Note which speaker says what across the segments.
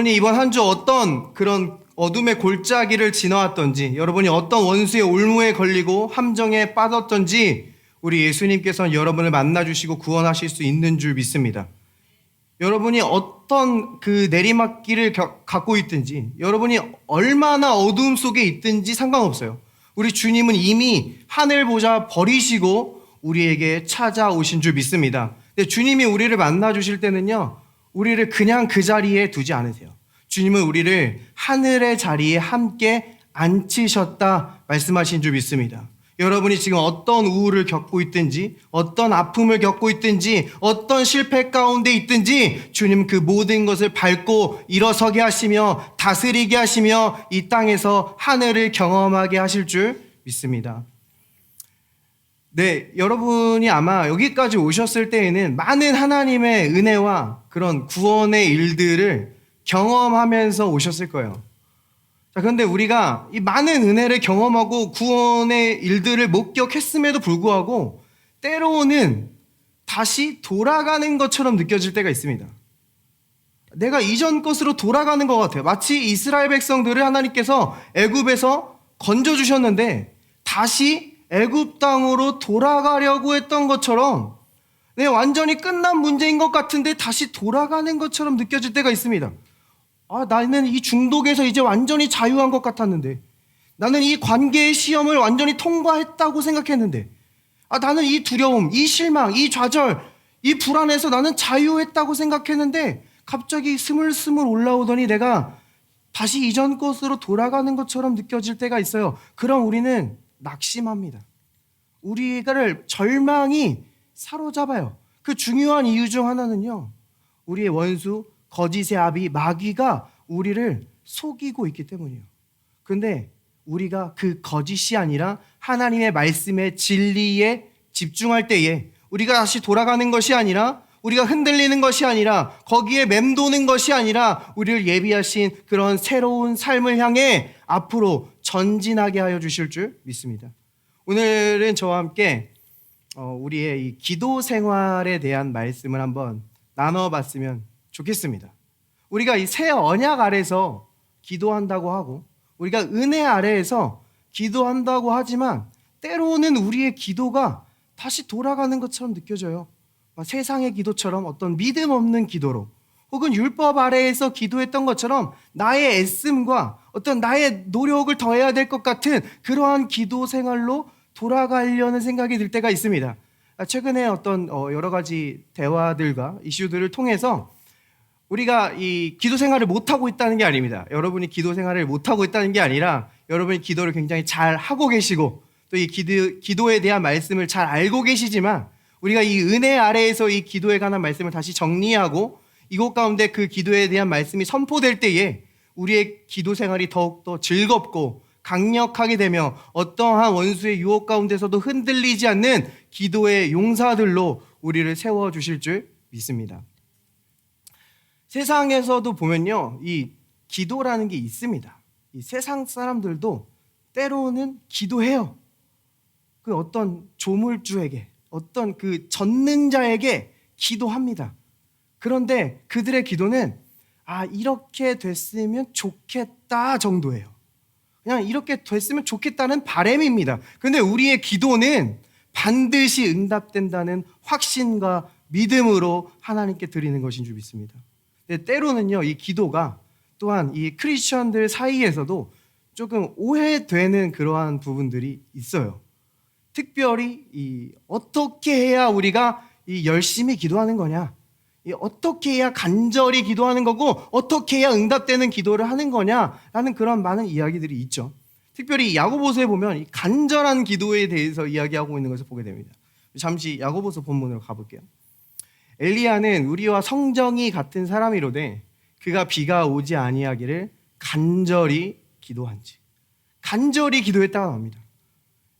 Speaker 1: 여러분이 이번 한 주 어떤 그런 어둠의 골짜기를 지나왔던지, 여러분이 어떤 원수의 올무에 걸리고 함정에 빠졌던지 우리 예수님께서는 여러분을 만나주시고 구원하실 수 있는 줄 믿습니다. 여러분이 어떤 그 내리막길을 갖고 있든지, 여러분이 얼마나 어두움 속에 있든지 상관없어요. 우리 주님은 이미 하늘 보좌 버리시고 우리에게 찾아오신 줄 믿습니다. 근데 주님이 우리를 만나주실 때는요, 우리를 그냥 그 자리에 두지 않으세요. 주님은 우리를 하늘의 자리에 함께 앉히셨다 말씀하신 줄 믿습니다. 여러분이 지금 어떤 우울을 겪고 있든지, 어떤 아픔을 겪고 있든지, 어떤 실패 가운데 있든지 주님 그 모든 것을 밟고 일어서게 하시며 다스리게 하시며 이 땅에서 하늘을 경험하게 하실 줄 믿습니다. 네, 여러분이 아마 여기까지 오셨을 때에는 많은 하나님의 은혜와 그런 구원의 일들을 경험하면서 오셨을 거예요. 자, 그런데 우리가 이 많은 은혜를 경험하고 구원의 일들을 목격했음에도 불구하고 때로는 다시 돌아가는 것처럼 느껴질 때가 있습니다. 내가 이전 것으로 돌아가는 것 같아요. 마치 이스라엘 백성들을 하나님께서 애굽에서 건져주셨는데 다시 애굽 땅으로 돌아가려고 했던 것처럼 완전히 끝난 문제인 것 같은데 다시 돌아가는 것처럼 느껴질 때가 있습니다. 나는 이 중독에서 이제 완전히 자유한 것 같았는데, 나는 이 관계의 시험을 완전히 통과했다고 생각했는데, 나는 이 두려움, 이 실망, 이 좌절, 이 불안에서 나는 자유했다고 생각했는데 갑자기 스물스물 올라오더니 내가 다시 이전 것으로 돌아가는 것처럼 느껴질 때가 있어요. 그럼 우리는 낙심합니다. 우리를 절망이 사로잡아요. 그 중요한 이유 중 하나는요, 우리의 원수 거짓의 아비 마귀가 우리를 속이고 있기 때문이에요. 그런데 우리가 그 거짓이 아니라 하나님의 말씀의 진리에 집중할 때에 우리가 다시 돌아가는 것이 아니라, 우리가 흔들리는 것이 아니라, 거기에 맴도는 것이 아니라 우리를 예비하신 그런 새로운 삶을 향해 앞으로 전진하게 하여 주실 줄 믿습니다. 오늘은 저와 함께 우리의 이 기도 생활에 대한 말씀을 한번 나눠봤으면 좋겠습니다. 우리가 이 새 언약 아래에서 기도한다고 하고, 우리가 은혜 아래에서 기도한다고 하지만 때로는 우리의 기도가 다시 돌아가는 것처럼 느껴져요. 세상의 기도처럼 어떤 믿음 없는 기도로, 혹은 율법 아래에서 기도했던 것처럼 나의 애씀과 어떤 나의 노력을 더해야 될 것 같은 그러한 기도 생활로 돌아가려는 생각이 들 때가 있습니다. 최근에 어떤 여러 가지 대화들과 이슈들을 통해서 우리가 이 기도 생활을 못하고 있다는 게 아닙니다. 여러분이 기도 생활을 못하고 있다는 게 아니라 여러분이 기도를 굉장히 잘 하고 계시고 또 이 기도에 대한 말씀을 잘 알고 계시지만, 우리가 이 은혜 아래에서 이 기도에 관한 말씀을 다시 정리하고 이곳 가운데 그 기도에 대한 말씀이 선포될 때에 우리의 기도 생활이 더욱더 즐겁고 강력하게 되며 어떠한 원수의 유혹 가운데서도 흔들리지 않는 기도의 용사들로 우리를 세워주실 줄 믿습니다. 세상에서도 보면요, 이 기도라는 게 있습니다. 이 세상 사람들도 때로는 기도해요. 그 어떤 조물주에게, 어떤 그 전능자에게 기도합니다. 그런데 그들의 기도는 이렇게 됐으면 좋겠다 정도예요. 그냥 이렇게 됐으면 좋겠다는 바람입니다. 그런데 우리의 기도는 반드시 응답된다는 확신과 믿음으로 하나님께 드리는 것인 줄 믿습니다. 근데 때로는요, 이 기도가 또한 이 크리스천들 사이에서도 조금 오해되는 그러한 부분들이 있어요. 특별히 어떻게 해야 우리가 열심히 기도하는 거냐, 어떻게 해야 간절히 기도하는 거고 어떻게 해야 응답되는 기도를 하는 거냐라는 그런 많은 이야기들이 있죠. 특별히 야고보서에 보면 이 간절한 기도에 대해서 이야기하고 있는 것을 보게 됩니다. 잠시 야고보서 본문으로 가볼게요. 엘리야는 우리와 성정이 같은 사람이로되 그가 비가 오지 아니하기를 간절히 기도한지. 간절히 기도했다고 합니다.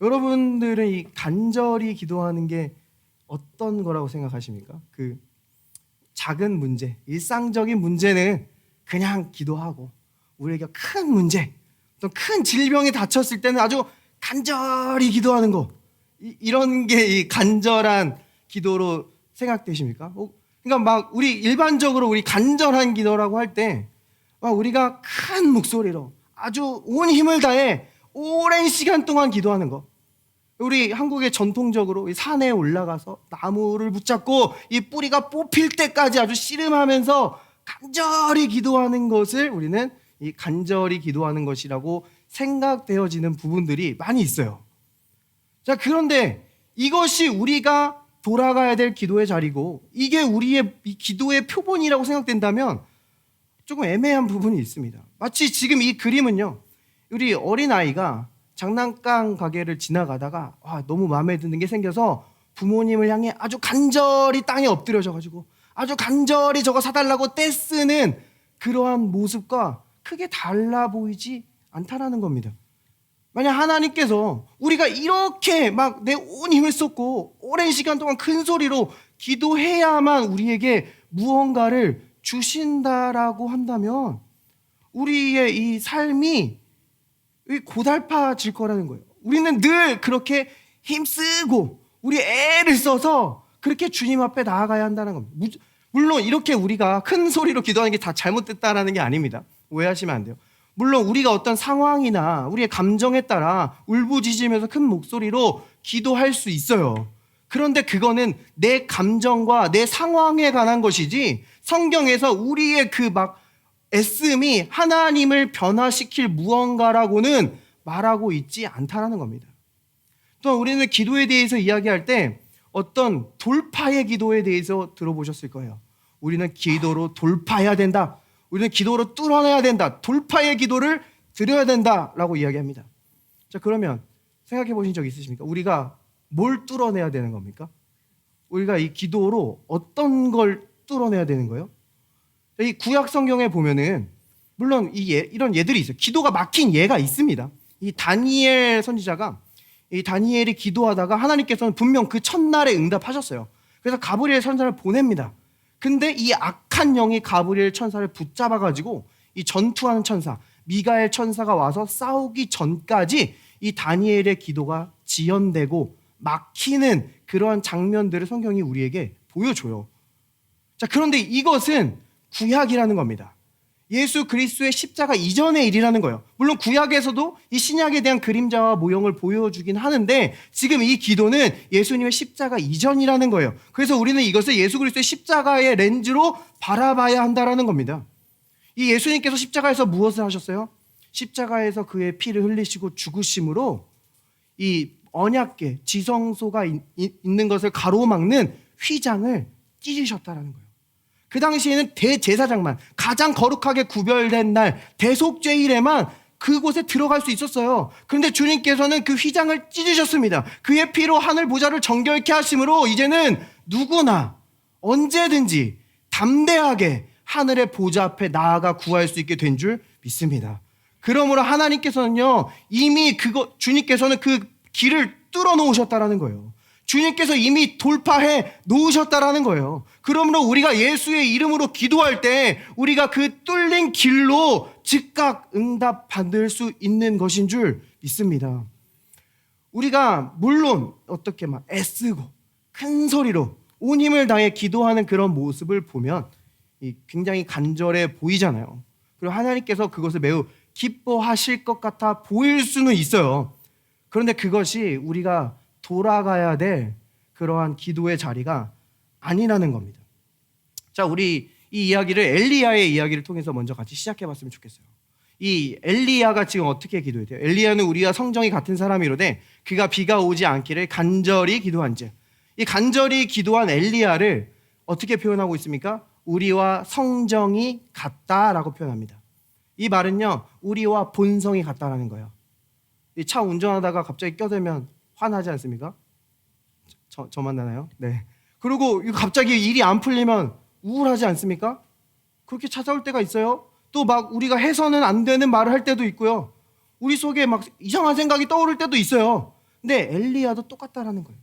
Speaker 1: 여러분들은 이 간절히 기도하는 게 어떤 거라고 생각하십니까? 그 작은 문제, 일상적인 문제는 그냥 기도하고, 우리에게 큰 문제, 또 큰 질병에 다쳤을 때는 아주 간절히 기도하는 거, 이런 게 이 간절한 기도로 생각되십니까? 그러니까 막 우리 일반적으로 우리 간절한 기도라고 할 때 우리가 큰 목소리로 아주 온 힘을 다해 오랜 시간 동안 기도하는 거. 우리 한국의 전통적으로 산에 올라가서 나무를 붙잡고 이 뿌리가 뽑힐 때까지 아주 씨름하면서 간절히 기도하는 것을 우리는 이 간절히 기도하는 것이라고 생각되어지는 부분들이 많이 있어요. 자, 그런데 이것이 우리가 돌아가야 될 기도의 자리고 이게 우리의 이 기도의 표본이라고 생각된다면 조금 애매한 부분이 있습니다. 마치 지금 이 그림은요, 우리 어린아이가 장난감 가게를 지나가다가 너무 마음에 드는 게 생겨서 부모님을 향해 아주 간절히 땅에 엎드려져가지고 아주 간절히 저거 사달라고 떼쓰는 그러한 모습과 크게 달라 보이지 않다라는 겁니다. 만약 하나님께서 우리가 이렇게 막 내 온 힘을 쏟고 오랜 시간 동안 큰 소리로 기도해야만 우리에게 무언가를 주신다라고 한다면 우리의 이 삶이 고달파질 거라는 거예요. 우리는 늘 그렇게 힘쓰고 우리 애를 써서 그렇게 주님 앞에 나아가야 한다는 겁니다. 물론 이렇게 우리가 큰 소리로 기도하는 게 다 잘못됐다라는 게 아닙니다. 오해하시면 안 돼요. 물론 우리가 어떤 상황이나 우리의 감정에 따라 울부짖으면서 큰 목소리로 기도할 수 있어요. 그런데 그거는 내 감정과 내 상황에 관한 것이지 성경에서 우리의 그 막 애씀이 하나님을 변화시킬 무언가라고는 말하고 있지 않다라는 겁니다. 또 우리는 기도에 대해서 이야기할 때 어떤 돌파의 기도에 대해서 들어보셨을 거예요. 우리는 기도로 돌파해야 된다. 우리는 기도로 뚫어내야 된다. 돌파의 기도를 드려야 된다라고 이야기합니다. 자, 그러면 생각해 보신 적 있으십니까? 우리가 뭘 뚫어내야 되는 겁니까? 우리가 이 기도로 어떤 걸 뚫어내야 되는 거예요? 이 구약 성경에 보면은 물론 이런 예들이 있어요. 기도가 막힌 예가 있습니다. 이 다니엘 선지자가 이 다니엘이 기도하다가 하나님께서는 분명 그 첫날에 응답하셨어요. 그래서 가브리엘 천사를 보냅니다. 근데 이 악한 영이 가브리엘 천사를 붙잡아가지고 이 전투하는 천사 미가엘 천사가 와서 싸우기 전까지 이 다니엘의 기도가 지연되고 막히는 그러한 장면들을 성경이 우리에게 보여줘요. 자, 그런데 이것은 구약이라는 겁니다. 예수 그리스도의 십자가 이전의 일이라는 거예요. 물론 구약에서도 이 신약에 대한 그림자와 모형을 보여주긴 하는데 지금 이 기도는 예수님의 십자가 이전이라는 거예요. 그래서 우리는 이것을 예수 그리스도의 십자가의 렌즈로 바라봐야 한다라는 겁니다. 이 예수님께서 십자가에서 무엇을 하셨어요? 십자가에서 그의 피를 흘리시고 죽으심으로 이 언약궤 지성소가 있는 것을 가로막는 휘장을 찢으셨다라는 거예요. 그 당시에는 대제사장만 가장 거룩하게 구별된 날 대속죄일에만 그곳에 들어갈 수 있었어요. 그런데 주님께서는 그 휘장을 찢으셨습니다. 그의 피로 하늘 보좌를 정결케 하심으로 이제는 누구나 언제든지 담대하게 하늘의 보좌 앞에 나아가 구할 수 있게 된 줄 믿습니다. 그러므로 하나님께서는요 이미 주님께서는 그 길을 뚫어 놓으셨다라는 거예요. 주님께서 이미 돌파해 놓으셨다라는 거예요. 그러므로 우리가 예수의 이름으로 기도할 때 우리가 그 뚫린 길로 즉각 응답 받을 수 있는 것인 줄 믿습니다. 우리가 물론 어떻게 막 애쓰고 큰 소리로 온 힘을 다해 기도하는 그런 모습을 보면 굉장히 간절해 보이잖아요. 그리고 하나님께서 그것을 매우 기뻐하실 것 같아 보일 수는 있어요. 그런데 그것이 우리가 돌아가야 될 그러한 기도의 자리가 아니라는 겁니다. 자, 우리 이 이야기를 엘리야의 이야기를 통해서 먼저 같이 시작해봤으면 좋겠어요. 이 엘리야가 지금 어떻게 기도해야 돼요? 엘리야는 우리와 성정이 같은 사람이로되 그가 비가 오지 않기를 간절히 기도한즉, 이 간절히 기도한 엘리야를 어떻게 표현하고 있습니까? 우리와 성정이 같다라고 표현합니다. 이 말은요, 우리와 본성이 같다라는 거예요. 이 차 운전하다가 갑자기 껴들면 화나지 않습니까? 저만 나나요? 네. 그리고 갑자기 일이 안 풀리면 우울하지 않습니까? 그렇게 찾아올 때가 있어요. 또 막 우리가 해서는 안 되는 말을 할 때도 있고요. 우리 속에 막 이상한 생각이 떠오를 때도 있어요. 근데 엘리야도 똑같다라는 거예요.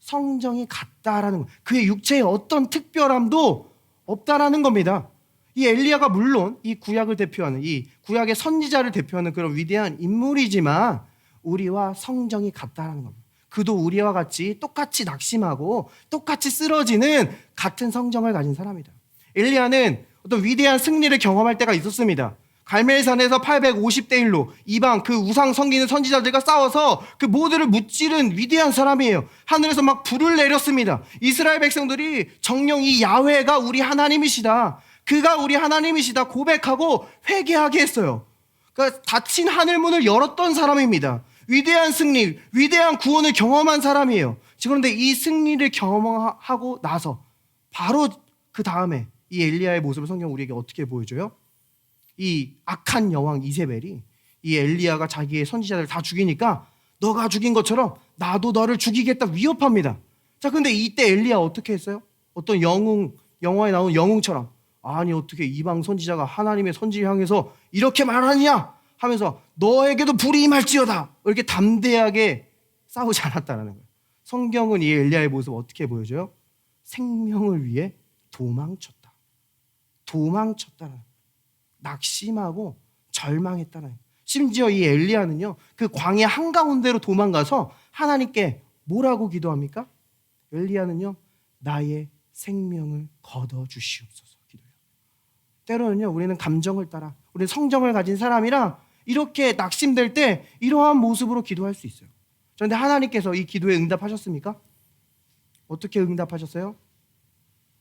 Speaker 1: 성정이 같다라는 거예요. 그의 육체에 어떤 특별함도 없다라는 겁니다. 이 엘리야가 물론 이 구약을 대표하는 이 구약의 선지자를 대표하는 그런 위대한 인물이지만 우리와 성정이 같다라는 겁니다. 그도 우리와 같이 똑같이 낙심하고 똑같이 쓰러지는 같은 성정을 가진 사람이다. 엘리야는 어떤 위대한 승리를 경험할 때가 있었습니다. 갈멜산에서 850대 1로 이방 그 우상 섬기는 선지자들과 싸워서 그 모두를 무찌른 위대한 사람이에요. 하늘에서 막 불을 내렸습니다. 이스라엘 백성들이 정녕 이 야훼가 우리 하나님이시다, 그가 우리 하나님이시다 고백하고 회개하게 했어요. 그러니까 닫힌 하늘 문을 열었던 사람입니다. 위대한 승리, 위대한 구원을 경험한 사람이에요. 그런데 이 승리를 경험하고 나서 바로 그 다음에 이 엘리야의 모습을 성경 우리에게 어떻게 보여줘요? 이 악한 여왕 이세벨이 이 엘리야가 자기의 선지자들 다 죽이니까 너가 죽인 것처럼 나도 너를 죽이겠다 위협합니다. 자, 근데 이때 엘리야 어떻게 했어요? 어떤 영화에 나오는 영웅처럼, 아니 어떻게 이방 선지자가 하나님의 선지를 향해서 이렇게 말하느냐 하면서 너에게도 불이 임할지어다 이렇게 담대하게 싸우지 않았다는 거예요. 성경은 이 엘리야의 모습 어떻게 보여줘요? 생명을 위해 도망쳤다는, 낙심하고 절망했다는. 심지어 이 엘리야는요, 그 광야 한가운데로 도망가서 하나님께 뭐라고 기도합니까? 엘리야는요, 나의 생명을 걷어주시옵소서 기도해요. 때로는요, 우리는 감정을 따라, 우리는 성정을 가진 사람이라 이렇게 낙심될 때 이러한 모습으로 기도할 수 있어요. 그런데 하나님께서 이 기도에 응답하셨습니까? 어떻게 응답하셨어요?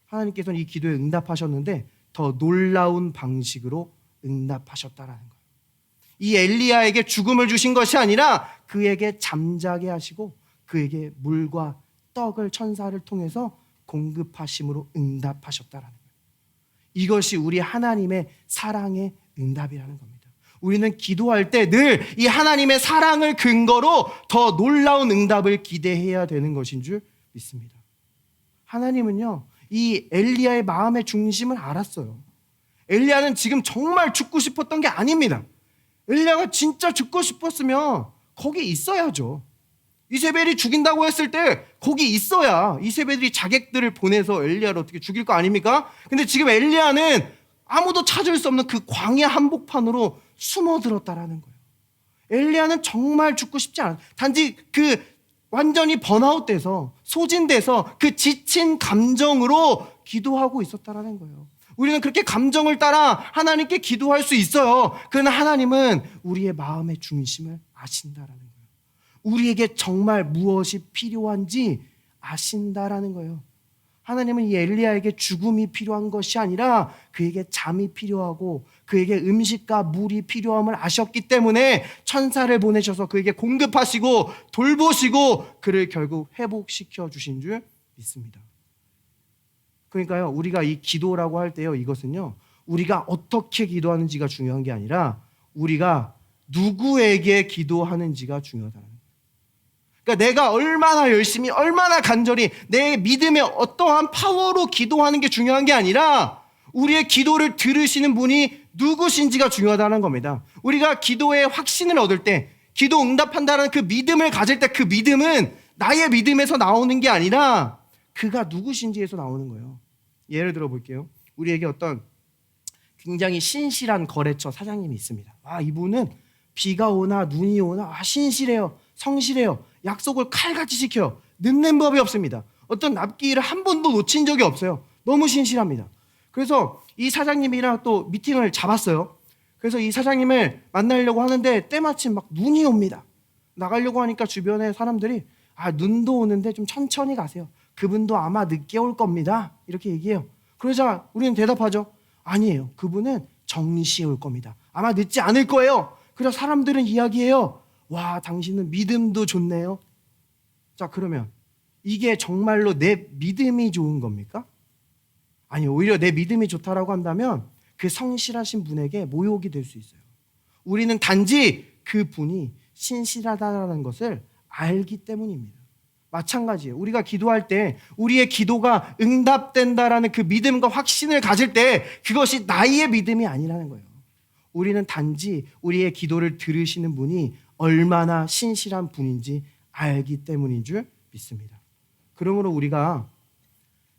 Speaker 1: 하나님께서는 이 기도에 응답하셨는데 더 놀라운 방식으로 응답하셨다라는 거예요. 이 엘리야에게 죽음을 주신 것이 아니라 그에게 잠자게 하시고 그에게 물과 떡을 천사를 통해서 공급하심으로 응답하셨다라는 거예요. 이것이 우리 하나님의 사랑의 응답이라는 겁니다. 우리는 기도할 때 늘 이 하나님의 사랑을 근거로 더 놀라운 응답을 기대해야 되는 것인 줄 믿습니다. 하나님은요, 이 엘리야의 마음의 중심을 알았어요. 엘리야는 지금 정말 죽고 싶었던 게 아닙니다. 엘리야가 진짜 죽고 싶었으면 거기 있어야죠. 이세벨이 죽인다고 했을 때 거기 있어야 이세벨이 자객들을 보내서 엘리야를 어떻게 죽일 거 아닙니까? 근데 지금 엘리야는 아무도 찾을 수 없는 그 광야 한복판으로 숨어들었다라는 거예요. 엘리야는 정말 죽고 싶지 않아요. 단지 그 완전히 번아웃돼서 소진돼서 그 지친 감정으로 기도하고 있었다라는 거예요. 우리는 그렇게 감정을 따라 하나님께 기도할 수 있어요. 그러나 하나님은 우리의 마음의 중심을 아신다라는 거예요. 우리에게 정말 무엇이 필요한지 아신다라는 거예요. 하나님은 이 엘리야에게 죽음이 필요한 것이 아니라 그에게 잠이 필요하고 그에게 음식과 물이 필요함을 아셨기 때문에 천사를 보내셔서 그에게 공급하시고 돌보시고 그를 결국 회복시켜 주신 줄 믿습니다. 그러니까요, 우리가 이 기도라고 할 때요, 이것은요, 우리가 어떻게 기도하는지가 중요한 게 아니라 우리가 누구에게 기도하는지가 중요하다는 거예요. 그러니까 내가 얼마나 열심히, 얼마나 간절히 내 믿음의 어떠한 파워로 기도하는 게 중요한 게 아니라 우리의 기도를 들으시는 분이 누구신지가 중요하다는 겁니다. 우리가 기도의 확신을 얻을 때, 기도 응답한다는 그 믿음을 가질 때 그 믿음은 나의 믿음에서 나오는 게 아니라 그가 누구신지에서 나오는 거예요. 예를 들어 볼게요. 우리에게 어떤 굉장히 신실한 거래처 사장님이 있습니다. 이분은 비가 오나 눈이 오나 신실해요. 성실해요. 약속을 칼같이 지켜요. 늦는 법이 없습니다. 어떤 납기일을 한 번도 놓친 적이 없어요. 너무 신실합니다. 그래서 이 사장님이랑 또 미팅을 잡았어요. 그래서 이 사장님을 만나려고 하는데 때마침 막 눈이 옵니다. 나가려고 하니까 주변에 사람들이 눈도 오는데 좀 천천히 가세요. 그분도 아마 늦게 올 겁니다. 이렇게 얘기해요. 그러자 우리는 대답하죠. 아니에요. 그분은 정시에 올 겁니다. 아마 늦지 않을 거예요. 그래서 사람들은 이야기해요. 와, 당신은 믿음도 좋네요. 자, 그러면 이게 정말로 내 믿음이 좋은 겁니까? 아니, 오히려 내 믿음이 좋다라고 한다면 그 성실하신 분에게 모욕이 될 수 있어요. 우리는 단지 그 분이 신실하다는 것을 알기 때문입니다. 마찬가지예요. 우리가 기도할 때 우리의 기도가 응답된다라는 그 믿음과 확신을 가질 때 그것이 나의 믿음이 아니라는 거예요. 우리는 단지 우리의 기도를 들으시는 분이 얼마나 신실한 분인지 알기 때문인 줄 믿습니다. 그러므로 우리가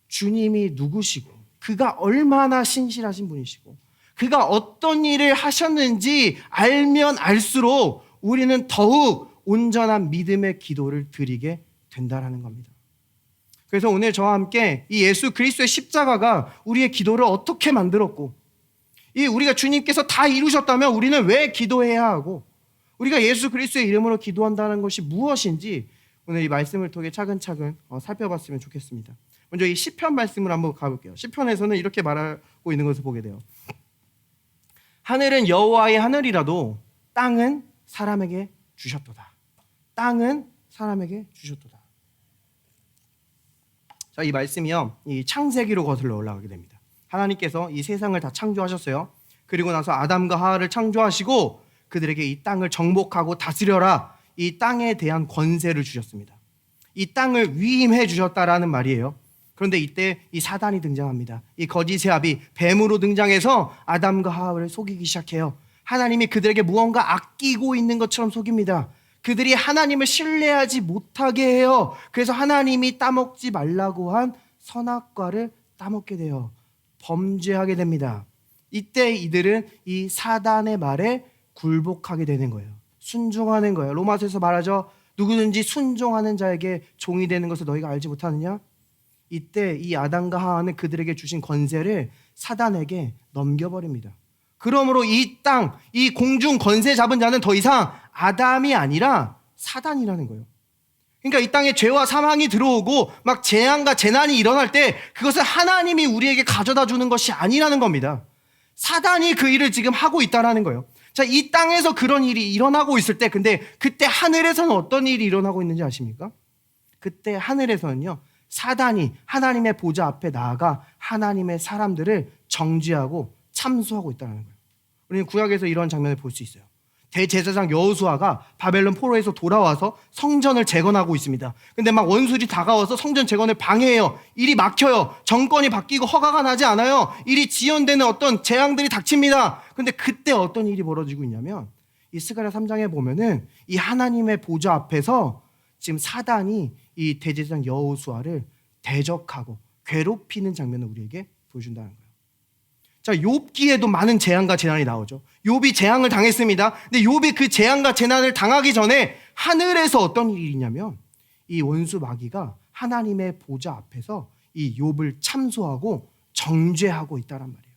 Speaker 1: 주님이 누구시고 그가 얼마나 신실하신 분이시고 그가 어떤 일을 하셨는지 알면 알수록 우리는 더욱 온전한 믿음의 기도를 드리게 된다라는 겁니다. 그래서 오늘 저와 함께 이 예수 그리스도의 십자가가 우리의 기도를 어떻게 만들었고, 이 우리가 주님께서 다 이루셨다면 우리는 왜 기도해야 하고, 우리가 예수 그리스도의 이름으로 기도한다는 것이 무엇인지 오늘 이 말씀을 통해 차근차근 살펴봤으면 좋겠습니다. 먼저 이 시편 말씀을 한번 가볼게요. 시편에서는 이렇게 말하고 있는 것을 보게 돼요. 하늘은 여호와의 하늘이라도 땅은 사람에게 주셨도다. 땅은 사람에게 주셨도다. 자, 이 말씀이요, 이 창세기로 거슬러 올라가게 됩니다. 하나님께서 이 세상을 다 창조하셨어요. 그리고 나서 아담과 하와를 창조하시고 그들에게 이 땅을 정복하고 다스려라, 이 땅에 대한 권세를 주셨습니다. 이 땅을 위임해 주셨다라는 말이에요. 그런데 이때 이 사단이 등장합니다. 이 거짓의 아비 뱀으로 등장해서 아담과 하와를 속이기 시작해요. 하나님이 그들에게 무언가 아끼고 있는 것처럼 속입니다. 그들이 하나님을 신뢰하지 못하게 해요. 그래서 하나님이 따먹지 말라고 한 선악과를 따먹게 돼요. 범죄하게 됩니다. 이때 이들은 이 사단의 말에 굴복하게 되는 거예요. 순종하는 거예요. 로마서에서 말하죠. 누구든지 순종하는 자에게 종이 되는 것을 너희가 알지 못하느냐? 이때 이 아담과 하와는 그들에게 주신 권세를 사단에게 넘겨버립니다. 그러므로 이 땅, 이 공중 권세 잡은 자는 더 이상 아담이 아니라 사단이라는 거예요. 그러니까 이 땅에 죄와 사망이 들어오고 막 재앙과 재난이 일어날 때 그것을 하나님이 우리에게 가져다 주는 것이 아니라는 겁니다. 사단이 그 일을 지금 하고 있다는 거예요. 자, 이 땅에서 그런 일이 일어나고 있을 때, 근데 그때 하늘에서는 어떤 일이 일어나고 있는지 아십니까? 그때 하늘에서는요, 사단이 하나님의 보좌 앞에 나아가 하나님의 사람들을 정죄하고 참수하고 있다는 거예요. 우리는 구약에서 이런 장면을 볼 수 있어요. 대제사장 여호수아가 바벨론 포로에서 돌아와서 성전을 재건하고 있습니다. 근데 막 원수들이 다가와서 성전 재건을 방해해요. 일이 막혀요. 정권이 바뀌고 허가가 나지 않아요. 일이 지연되는 어떤 재앙들이 닥칩니다. 근데 그때 어떤 일이 벌어지고 있냐면, 이 스가랴 3장에 보면은 이 하나님의 보좌 앞에서 지금 사단이 이 대제사장 여호수아를 대적하고 괴롭히는 장면을 우리에게 보여준다는 거예요. 자, 욥기에도 많은 재앙과 재난이 나오죠. 욥이 재앙을 당했습니다. 근데 욥이 그 재앙과 재난을 당하기 전에 하늘에서 어떤 일이 있냐면, 이 원수 마귀가 하나님의 보좌 앞에서 이 욥을 참소하고 정죄하고 있다란 말이에요.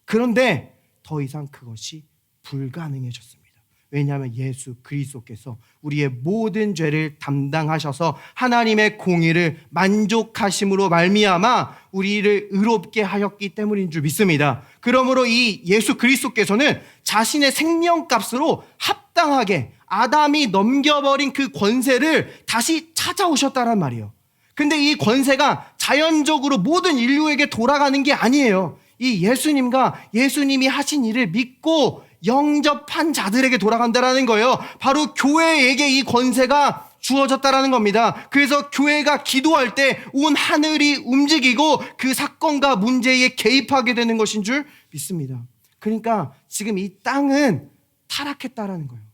Speaker 1: 그런데 더 이상 그것이 불가능해졌습니다. 왜냐하면 예수 그리스도께서 우리의 모든 죄를 담당하셔서 하나님의 공의를 만족하심으로 말미암아 우리를 의롭게 하였기 때문인 줄 믿습니다. 그러므로 이 예수 그리스도께서는 자신의 생명값으로 합당하게 아담이 넘겨버린 그 권세를 다시 찾아오셨다란 말이에요. 근데 이 권세가 자연적으로 모든 인류에게 돌아가는 게 아니에요. 이 예수님과 예수님이 하신 일을 믿고 영접한 자들에게 돌아간다라는 거예요. 바로 교회에게 이 권세가 주어졌다라는 겁니다. 그래서 교회가 기도할 때 온 하늘이 움직이고 그 사건과 문제에 개입하게 되는 것인 줄 믿습니다. 그러니까 지금 이 땅은 타락했다라는 거예요.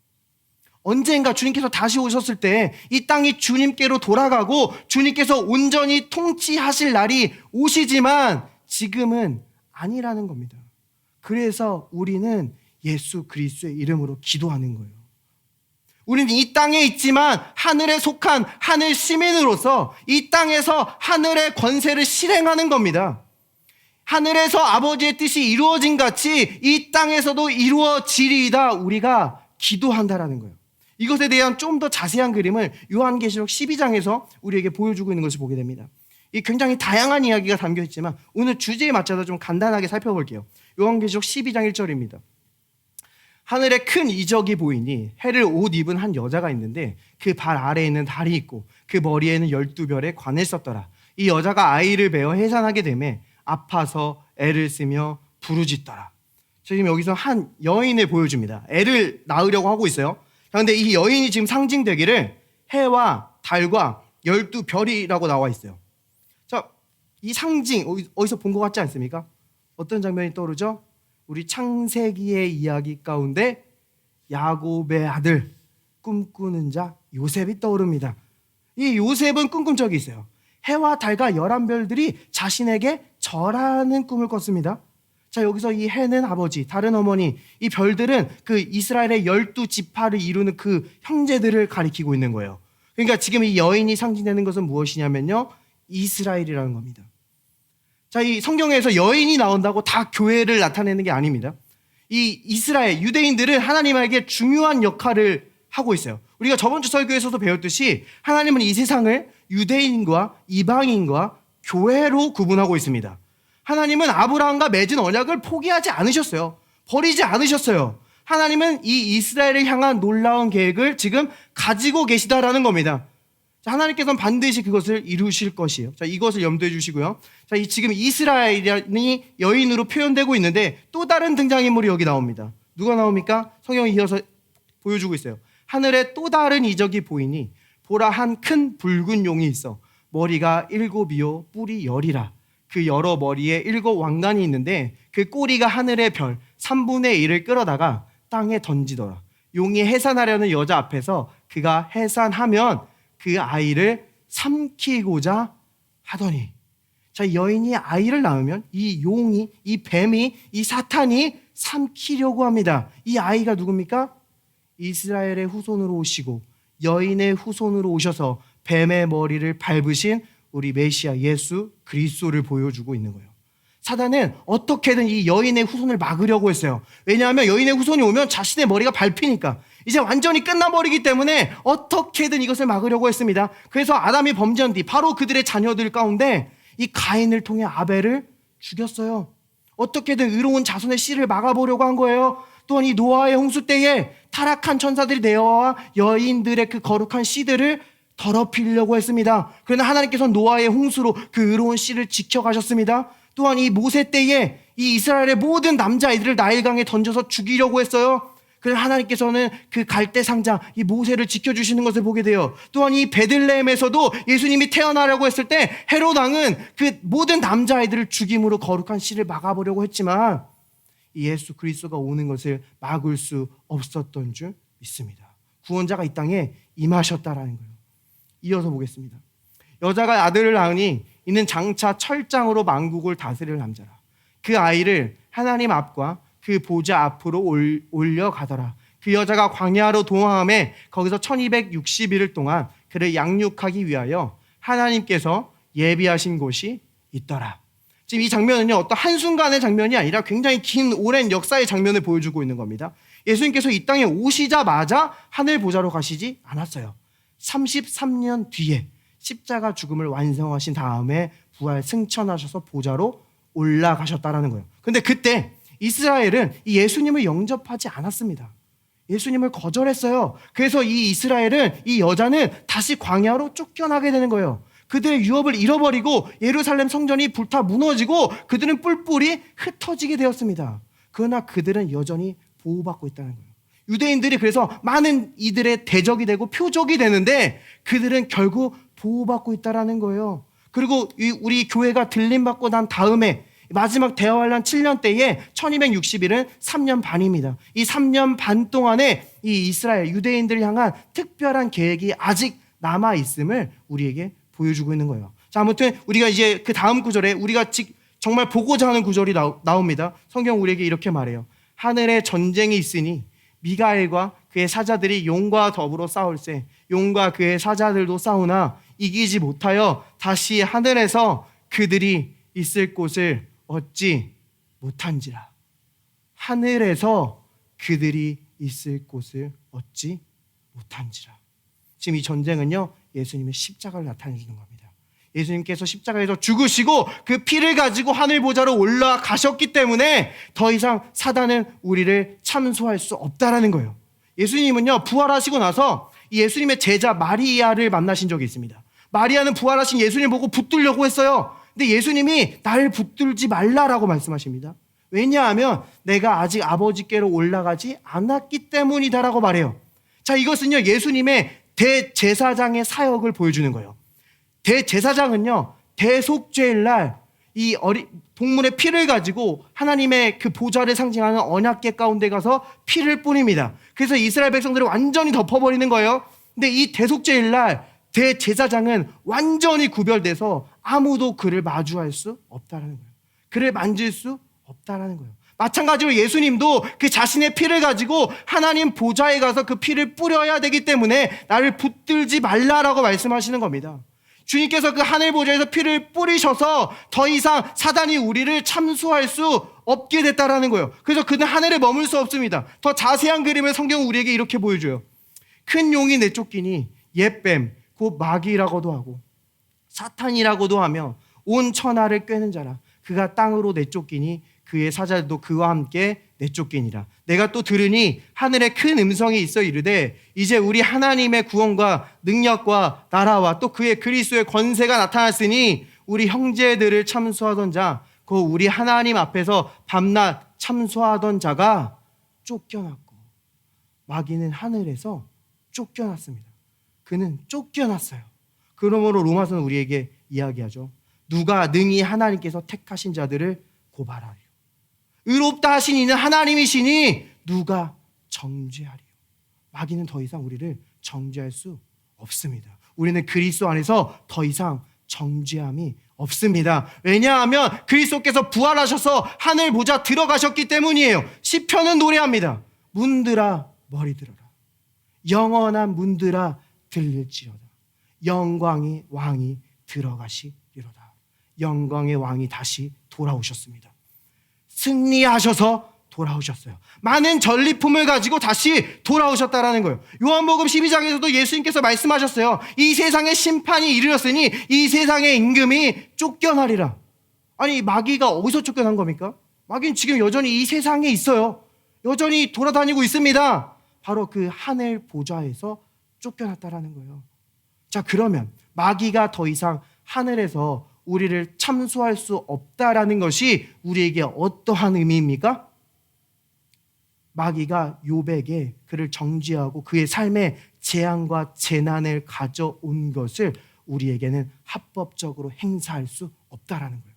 Speaker 1: 언젠가 주님께서 다시 오셨을 때 이 땅이 주님께로 돌아가고 주님께서 온전히 통치하실 날이 오시지만 지금은 아니라는 겁니다. 그래서 우리는 예수 그리스도의 이름으로 기도하는 거예요. 우리는 이 땅에 있지만 하늘에 속한 하늘 시민으로서 이 땅에서 하늘의 권세를 실행하는 겁니다. 하늘에서 아버지의 뜻이 이루어진 같이 이 땅에서도 이루어지리이다, 우리가 기도한다라는 거예요. 이것에 대한 좀 더 자세한 그림을 요한계시록 12장에서 우리에게 보여주고 있는 것을 보게 됩니다. 이 굉장히 다양한 이야기가 담겨 있지만 오늘 주제에 맞춰서 좀 간단하게 살펴볼게요. 요한계시록 12장 1절입니다. 하늘에 큰 이적이 보이니 해를 옷 입은 한 여자가 있는데 그 발 아래에는 달이 있고 그 머리에는 12별의 관을 썼더라. 이 여자가 아이를 베어 해산하게 되매 아파서 애를 쓰며 부르짖더라. 지금 여기서 한 여인을 보여줍니다. 애를 낳으려고 하고 있어요. 그런데 이 여인이 지금 상징되기를 해와 달과 12별이라고 나와 있어요. 자, 이 상징 어디서 본 것 같지 않습니까? 어떤 장면이 떠오르죠? 우리 창세기의 이야기 가운데 야곱의 아들 꿈꾸는 자 요셉이 떠오릅니다. 이 요셉은 꿈꾼 적이 있어요. 해와 달과 11별들이 자신에게 절하는 꿈을 꿨습니다. 자, 여기서 이 해는 아버지, 달은 어머니, 이 별들은 그 이스라엘의 12지파를 이루는 그 형제들을 가리키고 있는 거예요. 그러니까 지금 이 여인이 상징되는 것은 무엇이냐면요, 이스라엘이라는 겁니다. 자, 이 성경에서 여인이 나온다고 다 교회를 나타내는 게 아닙니다. 이 이스라엘, 유대인들은 하나님에게 중요한 역할을 하고 있어요. 우리가 저번 주 설교에서도 배웠듯이 하나님은 이 세상을 유대인과 이방인과 교회로 구분하고 있습니다. 하나님은 아브라함과 맺은 언약을 포기하지 않으셨어요. 버리지 않으셨어요. 하나님은 이 이스라엘을 향한 놀라운 계획을 지금 가지고 계시다라는 겁니다. 자, 하나님께서는 반드시 그것을 이루실 것이에요. 자, 이것을 염두에 주시고요. 자, 지금 이스라엘이 여인으로 표현되고 있는데 또 다른 등장인물이 여기 나옵니다. 누가 나옵니까? 성경이 이어서 보여주고 있어요. 하늘에 또 다른 이적이 보이니 보라, 한 큰 붉은 용이 있어 머리가 7이요 뿔이 10이라. 그 여러 머리에 7 왕관이 있는데 그 꼬리가 하늘의 별 3분의 1을 끌어다가 땅에 던지더라. 용이 해산하려는 여자 앞에서 그가 해산하면 그 아이를 삼키고자 하더니, 자, 여인이 아이를 낳으면 이 용이, 이 뱀이, 이 사탄이 삼키려고 합니다. 이 아이가 누굽니까? 이스라엘의 후손으로 오시고 여인의 후손으로 오셔서 뱀의 머리를 밟으신 우리 메시아 예수 그리스도를 보여주고 있는 거예요. 사단은 어떻게든 이 여인의 후손을 막으려고 했어요. 왜냐하면 여인의 후손이 오면 자신의 머리가 밟히니까 이제 완전히 끝나버리기 때문에 어떻게든 이것을 막으려고 했습니다. 그래서 아담이 범죄한 뒤 바로 그들의 자녀들 가운데 이 가인을 통해 아벨을 죽였어요. 어떻게든 의로운 자손의 씨를 막아보려고 한 거예요. 또한 이 노아의 홍수 때에 타락한 천사들이 내어와 여인들의 그 거룩한 씨들을 더럽히려고 했습니다. 그러나 하나님께서는 노아의 홍수로 그 의로운 씨를 지켜가셨습니다. 또한 이 모세 때에 이 이스라엘의 모든 남자아이들을 나일강에 던져서 죽이려고 했어요. 그래서 하나님께서는 그 갈대 상자, 이 모세를 지켜주시는 것을 보게 돼요. 또한 이 베들레헴에서도 예수님이 태어나려고 했을 때 헤롯 왕은 그 모든 남자아이들을 죽임으로 거룩한 씨를 막아보려고 했지만 이 예수 그리스도가 오는 것을 막을 수 없었던 줄 믿습니다. 구원자가 이 땅에 임하셨다라는 거예요. 이어서 보겠습니다. 여자가 아들을 낳으니 이는 장차 철장으로 만국을 다스릴 남자라. 그 아이를 하나님 앞과 그 보좌 앞으로 올려가더라. 그 여자가 광야로 동행함에 거기서 1260일 동안 그를 양육하기 위하여 하나님께서 예비하신 곳이 있더라. 지금 이 장면은요, 어떤 한순간의 장면이 아니라 굉장히 긴 오랜 역사의 장면을 보여주고 있는 겁니다. 예수님께서 이 땅에 오시자마자 하늘 보좌로 가시지 않았어요. 33년 뒤에 십자가 죽음을 완성하신 다음에 부활 승천하셔서 보좌로 올라가셨다라는 거예요. 근데 그때 이스라엘은 이 예수님을 영접하지 않았습니다. 예수님을 거절했어요. 그래서 이 이스라엘은, 이 여자는 다시 광야로 쫓겨나게 되는 거예요. 그들의 유업을 잃어버리고 예루살렘 성전이 불타 무너지고 그들은 뿔뿔이 흩어지게 되었습니다. 그러나 그들은 여전히 보호받고 있다는 거예요. 유대인들이 그래서 많은 이들의 대적이 되고 표적이 되는데 그들은 결국 보호받고 있다는 거예요. 그리고 우리 교회가 들림받고 난 다음에 마지막 대환란 7년 때에 1260일은 3년 반입니다. 이 3년 반 동안에 이 이스라엘 유대인들을 향한 특별한 계획이 아직 남아있음을 우리에게 보여주고 있는 거예요. 자, 아무튼 우리가 이제 그 다음 구절에 우리가 정말 보고자 하는 구절이 나옵니다. 성경 우리에게 이렇게 말해요. 하늘에 전쟁이 있으니 미가엘과 그의 사자들이 용과 더불어 싸울세 용과 그의 사자들도 싸우나 이기지 못하여 다시 하늘에서 그들이 있을 곳을 얻지 못한지라. 하늘에서 그들이 있을 곳을 얻지 못한지라. 지금 이 전쟁은요, 예수님의 십자가를 나타내주는 겁니다. 예수님께서 십자가에서 죽으시고 그 피를 가지고 하늘 보좌로 올라가셨기 때문에 더 이상 사단은 우리를 참소할 수 없다라는 거예요. 예수님은요, 부활하시고 나서 이 예수님의 제자 마리아를 만나신 적이 있습니다. 마리아는 부활하신 예수님을 보고 붙들려고 했어요. 근데 예수님이 나를 붙들지 말라라고 말씀하십니다. 왜냐하면 내가 아직 아버지께로 올라가지 않았기 때문이다라고 말해요. 자, 이것은요, 예수님의 대제사장의 사역을 보여주는 거예요. 대제사장은요, 대속죄일 날 이 동물의 피를 가지고 하나님의 그 보좌를 상징하는 언약궤 가운데 가서 피를 뿌립니다. 그래서 이스라엘 백성들을 완전히 덮어버리는 거예요. 근데 이 대속죄일 날 대제사장은 완전히 구별돼서 아무도 그를 마주할 수 없다는 거예요. 그를 만질 수 없다는 거예요. 마찬가지로 예수님도 그 자신의 피를 가지고 하나님 보좌에 가서 그 피를 뿌려야 되기 때문에 나를 붙들지 말라라고 말씀하시는 겁니다. 주님께서 그 하늘 보좌에서 피를 뿌리셔서 더 이상 사단이 우리를 참수할 수 없게 됐다라는 거예요. 그래서 그는 하늘에 머물 수 없습니다. 더 자세한 그림을 성경은 우리에게 이렇게 보여줘요. 큰 용이 내쫓기니 옛뱀 곧 마귀라고도 하고 사탄이라고도 하며 온 천하를 꿰는 자라. 그가 땅으로 내쫓기니 그의 사자들도 그와 함께 내쫓기니라. 내가 또 들으니 하늘에 큰 음성이 있어 이르되 이제 우리 하나님의 구원과 능력과 나라와 또 그의 그리스도의 권세가 나타났으니 우리 형제들을 참수하던 자 그 우리 하나님 앞에서 밤낮 참수하던 자가 쫓겨났고 마귀는 하늘에서 쫓겨났습니다. 그는 쫓겨났어요. 그러므로 로마서는 우리에게 이야기하죠. 누가 능히 하나님께서 택하신 자들을 고발하리요. 의롭다 하신 이는 하나님이시니 누가 정죄하리요. 마귀는 더 이상 우리를 정죄할 수 없습니다. 우리는 그리스도 안에서 더 이상 정죄함이 없습니다. 왜냐하면 그리스도께서 부활하셔서 하늘 보좌 들어가셨기 때문이에요. 시편은 노래합니다. 문들아 머리 들어라. 영원한 문들아 들릴지어다. 영광의 왕이 들어가시리로다. 영광의 왕이 다시 돌아오셨습니다. 승리하셔서 돌아오셨어요. 많은 전리품을 가지고 다시 돌아오셨다라는 거예요. 요한복음 12장에서도 예수님께서 말씀하셨어요. 이 세상의 심판이 이르렀으니 이 세상의 임금이 쫓겨나리라. 아니 마귀가 어디서 쫓겨난 겁니까? 마귀는 지금 여전히 이 세상에 있어요. 여전히 돌아다니고 있습니다. 바로 그 하늘 보좌에서 쫓겨났다라는 거예요. 자, 그러면 마귀가 더 이상 하늘에서 우리를 참수할 수 없다라는 것이 우리에게 어떠한 의미입니까? 마귀가 욥에게 그를 정죄하고 그의 삶에 재앙과 재난을 가져온 것을 우리에게는 합법적으로 행사할 수 없다라는 거예요.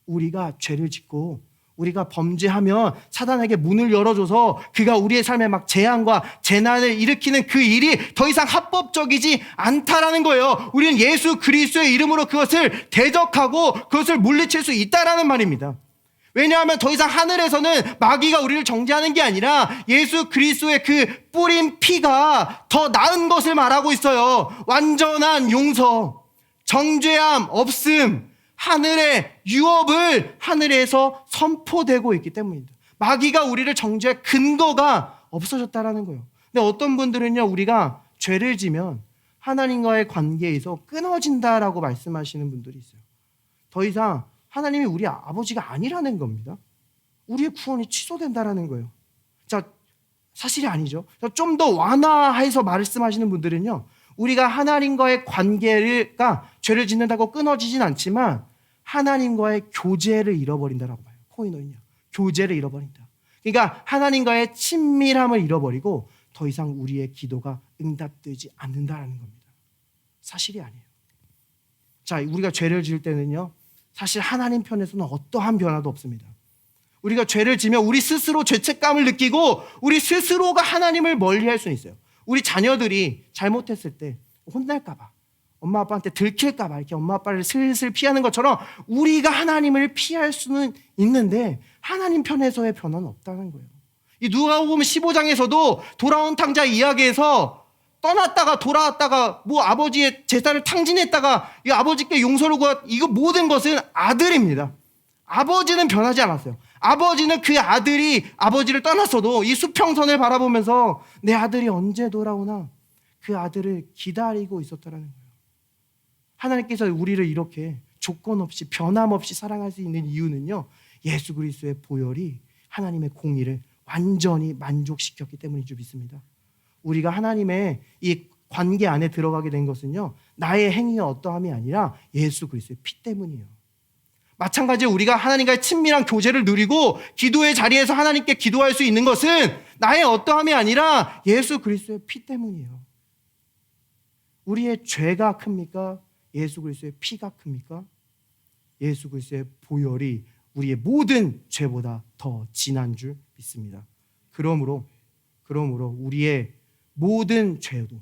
Speaker 1: 우리가 죄를 짓고 우리가 범죄하면 사단에게 문을 열어줘서 그가 우리의 삶에 막 재앙과 재난을 일으키는 그 일이 더 이상 합법적이지 않다라는 거예요. 우리는 예수 그리스도의 이름으로 그것을 대적하고 그것을 물리칠 수 있다라는 말입니다. 왜냐하면 더 이상 하늘에서는 마귀가 우리를 정죄하는 게 아니라 예수 그리스도의 그 뿌린 피가 더 나은 것을 말하고 있어요. 완전한 용서, 정죄함 없음, 하늘의 유업을 하늘에서 선포되고 있기 때문입니다. 마귀가 우리를 정죄할 근거가 없어졌다라는 거예요. 근데 어떤 분들은요, 우리가 죄를 지면 하나님과의 관계에서 끊어진다라고 말씀하시는 분들이 있어요. 더 이상 하나님이 우리 아버지가 아니라는 겁니다. 우리의 구원이 취소된다라는 거예요. 자, 사실이 아니죠. 좀 더 완화해서 말씀하시는 분들은요, 우리가 하나님과의 관계가 죄를 짓는다고 끊어지진 않지만 하나님과의 교제를 잃어버린다라고 봐요. 코이노는요, 교제를 잃어버린다. 그러니까 하나님과의 친밀함을 잃어버리고 더 이상 우리의 기도가 응답되지 않는다라는 겁니다. 사실이 아니에요. 자, 우리가 죄를 지을 때는요, 사실 하나님 편에서는 어떠한 변화도 없습니다. 우리가 죄를 지면 우리 스스로 죄책감을 느끼고 우리 스스로가 하나님을 멀리할 수는 있어요. 우리 자녀들이 잘못했을 때 혼날까 봐, 엄마 아빠한테 들킬까 봐 이렇게 엄마 아빠를 슬슬 피하는 것처럼 우리가 하나님을 피할 수는 있는데 하나님 편에서의 변화는 없다는 거예요. 이 누가복음 15장에서도 돌아온 탕자 이야기에서 떠났다가 돌아왔다가 뭐 아버지의 제사를 탕진했다가 이 아버지께 용서를 구하, 이거 모든 것은 아들입니다. 아버지는 변하지 않았어요. 아버지는 그 아들이 아버지를 떠났어도 이 수평선을 바라보면서 내 아들이 언제 돌아오나 그 아들을 기다리고 있었다라는 거예요. 하나님께서 우리를 이렇게 조건 없이 변함없이 사랑할 수 있는 이유는요, 예수 그리스도의 보혈이 하나님의 공의를 완전히 만족시켰기 때문인 줄 믿습니다. 우리가 하나님의 이 관계 안에 들어가게 된 것은요, 나의 행위가 어떠함이 아니라 예수 그리스도의 피 때문이에요. 마찬가지로 우리가 하나님과의 친밀한 교제를 누리고 기도의 자리에서 하나님께 기도할 수 있는 것은 나의 어떠함이 아니라 예수 그리스도의 피 때문이에요. 우리의 죄가 큽니까? 예수 그리스도의 피가 큽니까? 예수 그리스도의 보혈이 우리의 모든 죄보다 더 진한 줄 믿습니다. 그러므로 우리의 모든 죄도,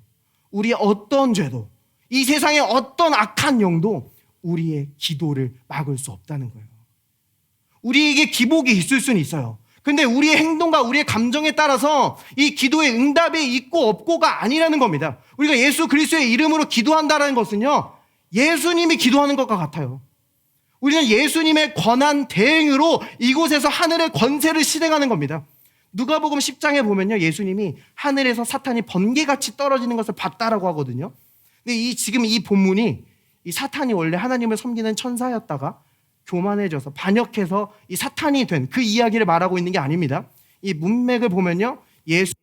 Speaker 1: 우리의 어떤 죄도, 이 세상의 어떤 악한 영도 우리의 기도를 막을 수 없다는 거예요. 우리에게 기복이 있을 수는 있어요. 근데 우리의 행동과 우리의 감정에 따라서 이 기도의 응답이 있고 없고가 아니라는 겁니다. 우리가 예수 그리스도의 이름으로 기도한다는 것은요, 예수님이 기도하는 것과 같아요. 우리는 예수님의 권한 대행으로 이곳에서 하늘의 권세를 실행하는 겁니다. 누가복음 10장에 보면요, 예수님이 하늘에서 사탄이 번개같이 떨어지는 것을 봤다라고 하거든요. 근데 지금 이 본문이 이 사탄이 원래 하나님을 섬기는 천사였다가 교만해져서 반역해서 이 사탄이 된 그 이야기를 말하고 있는 게 아닙니다. 이 문맥을 보면요, 예수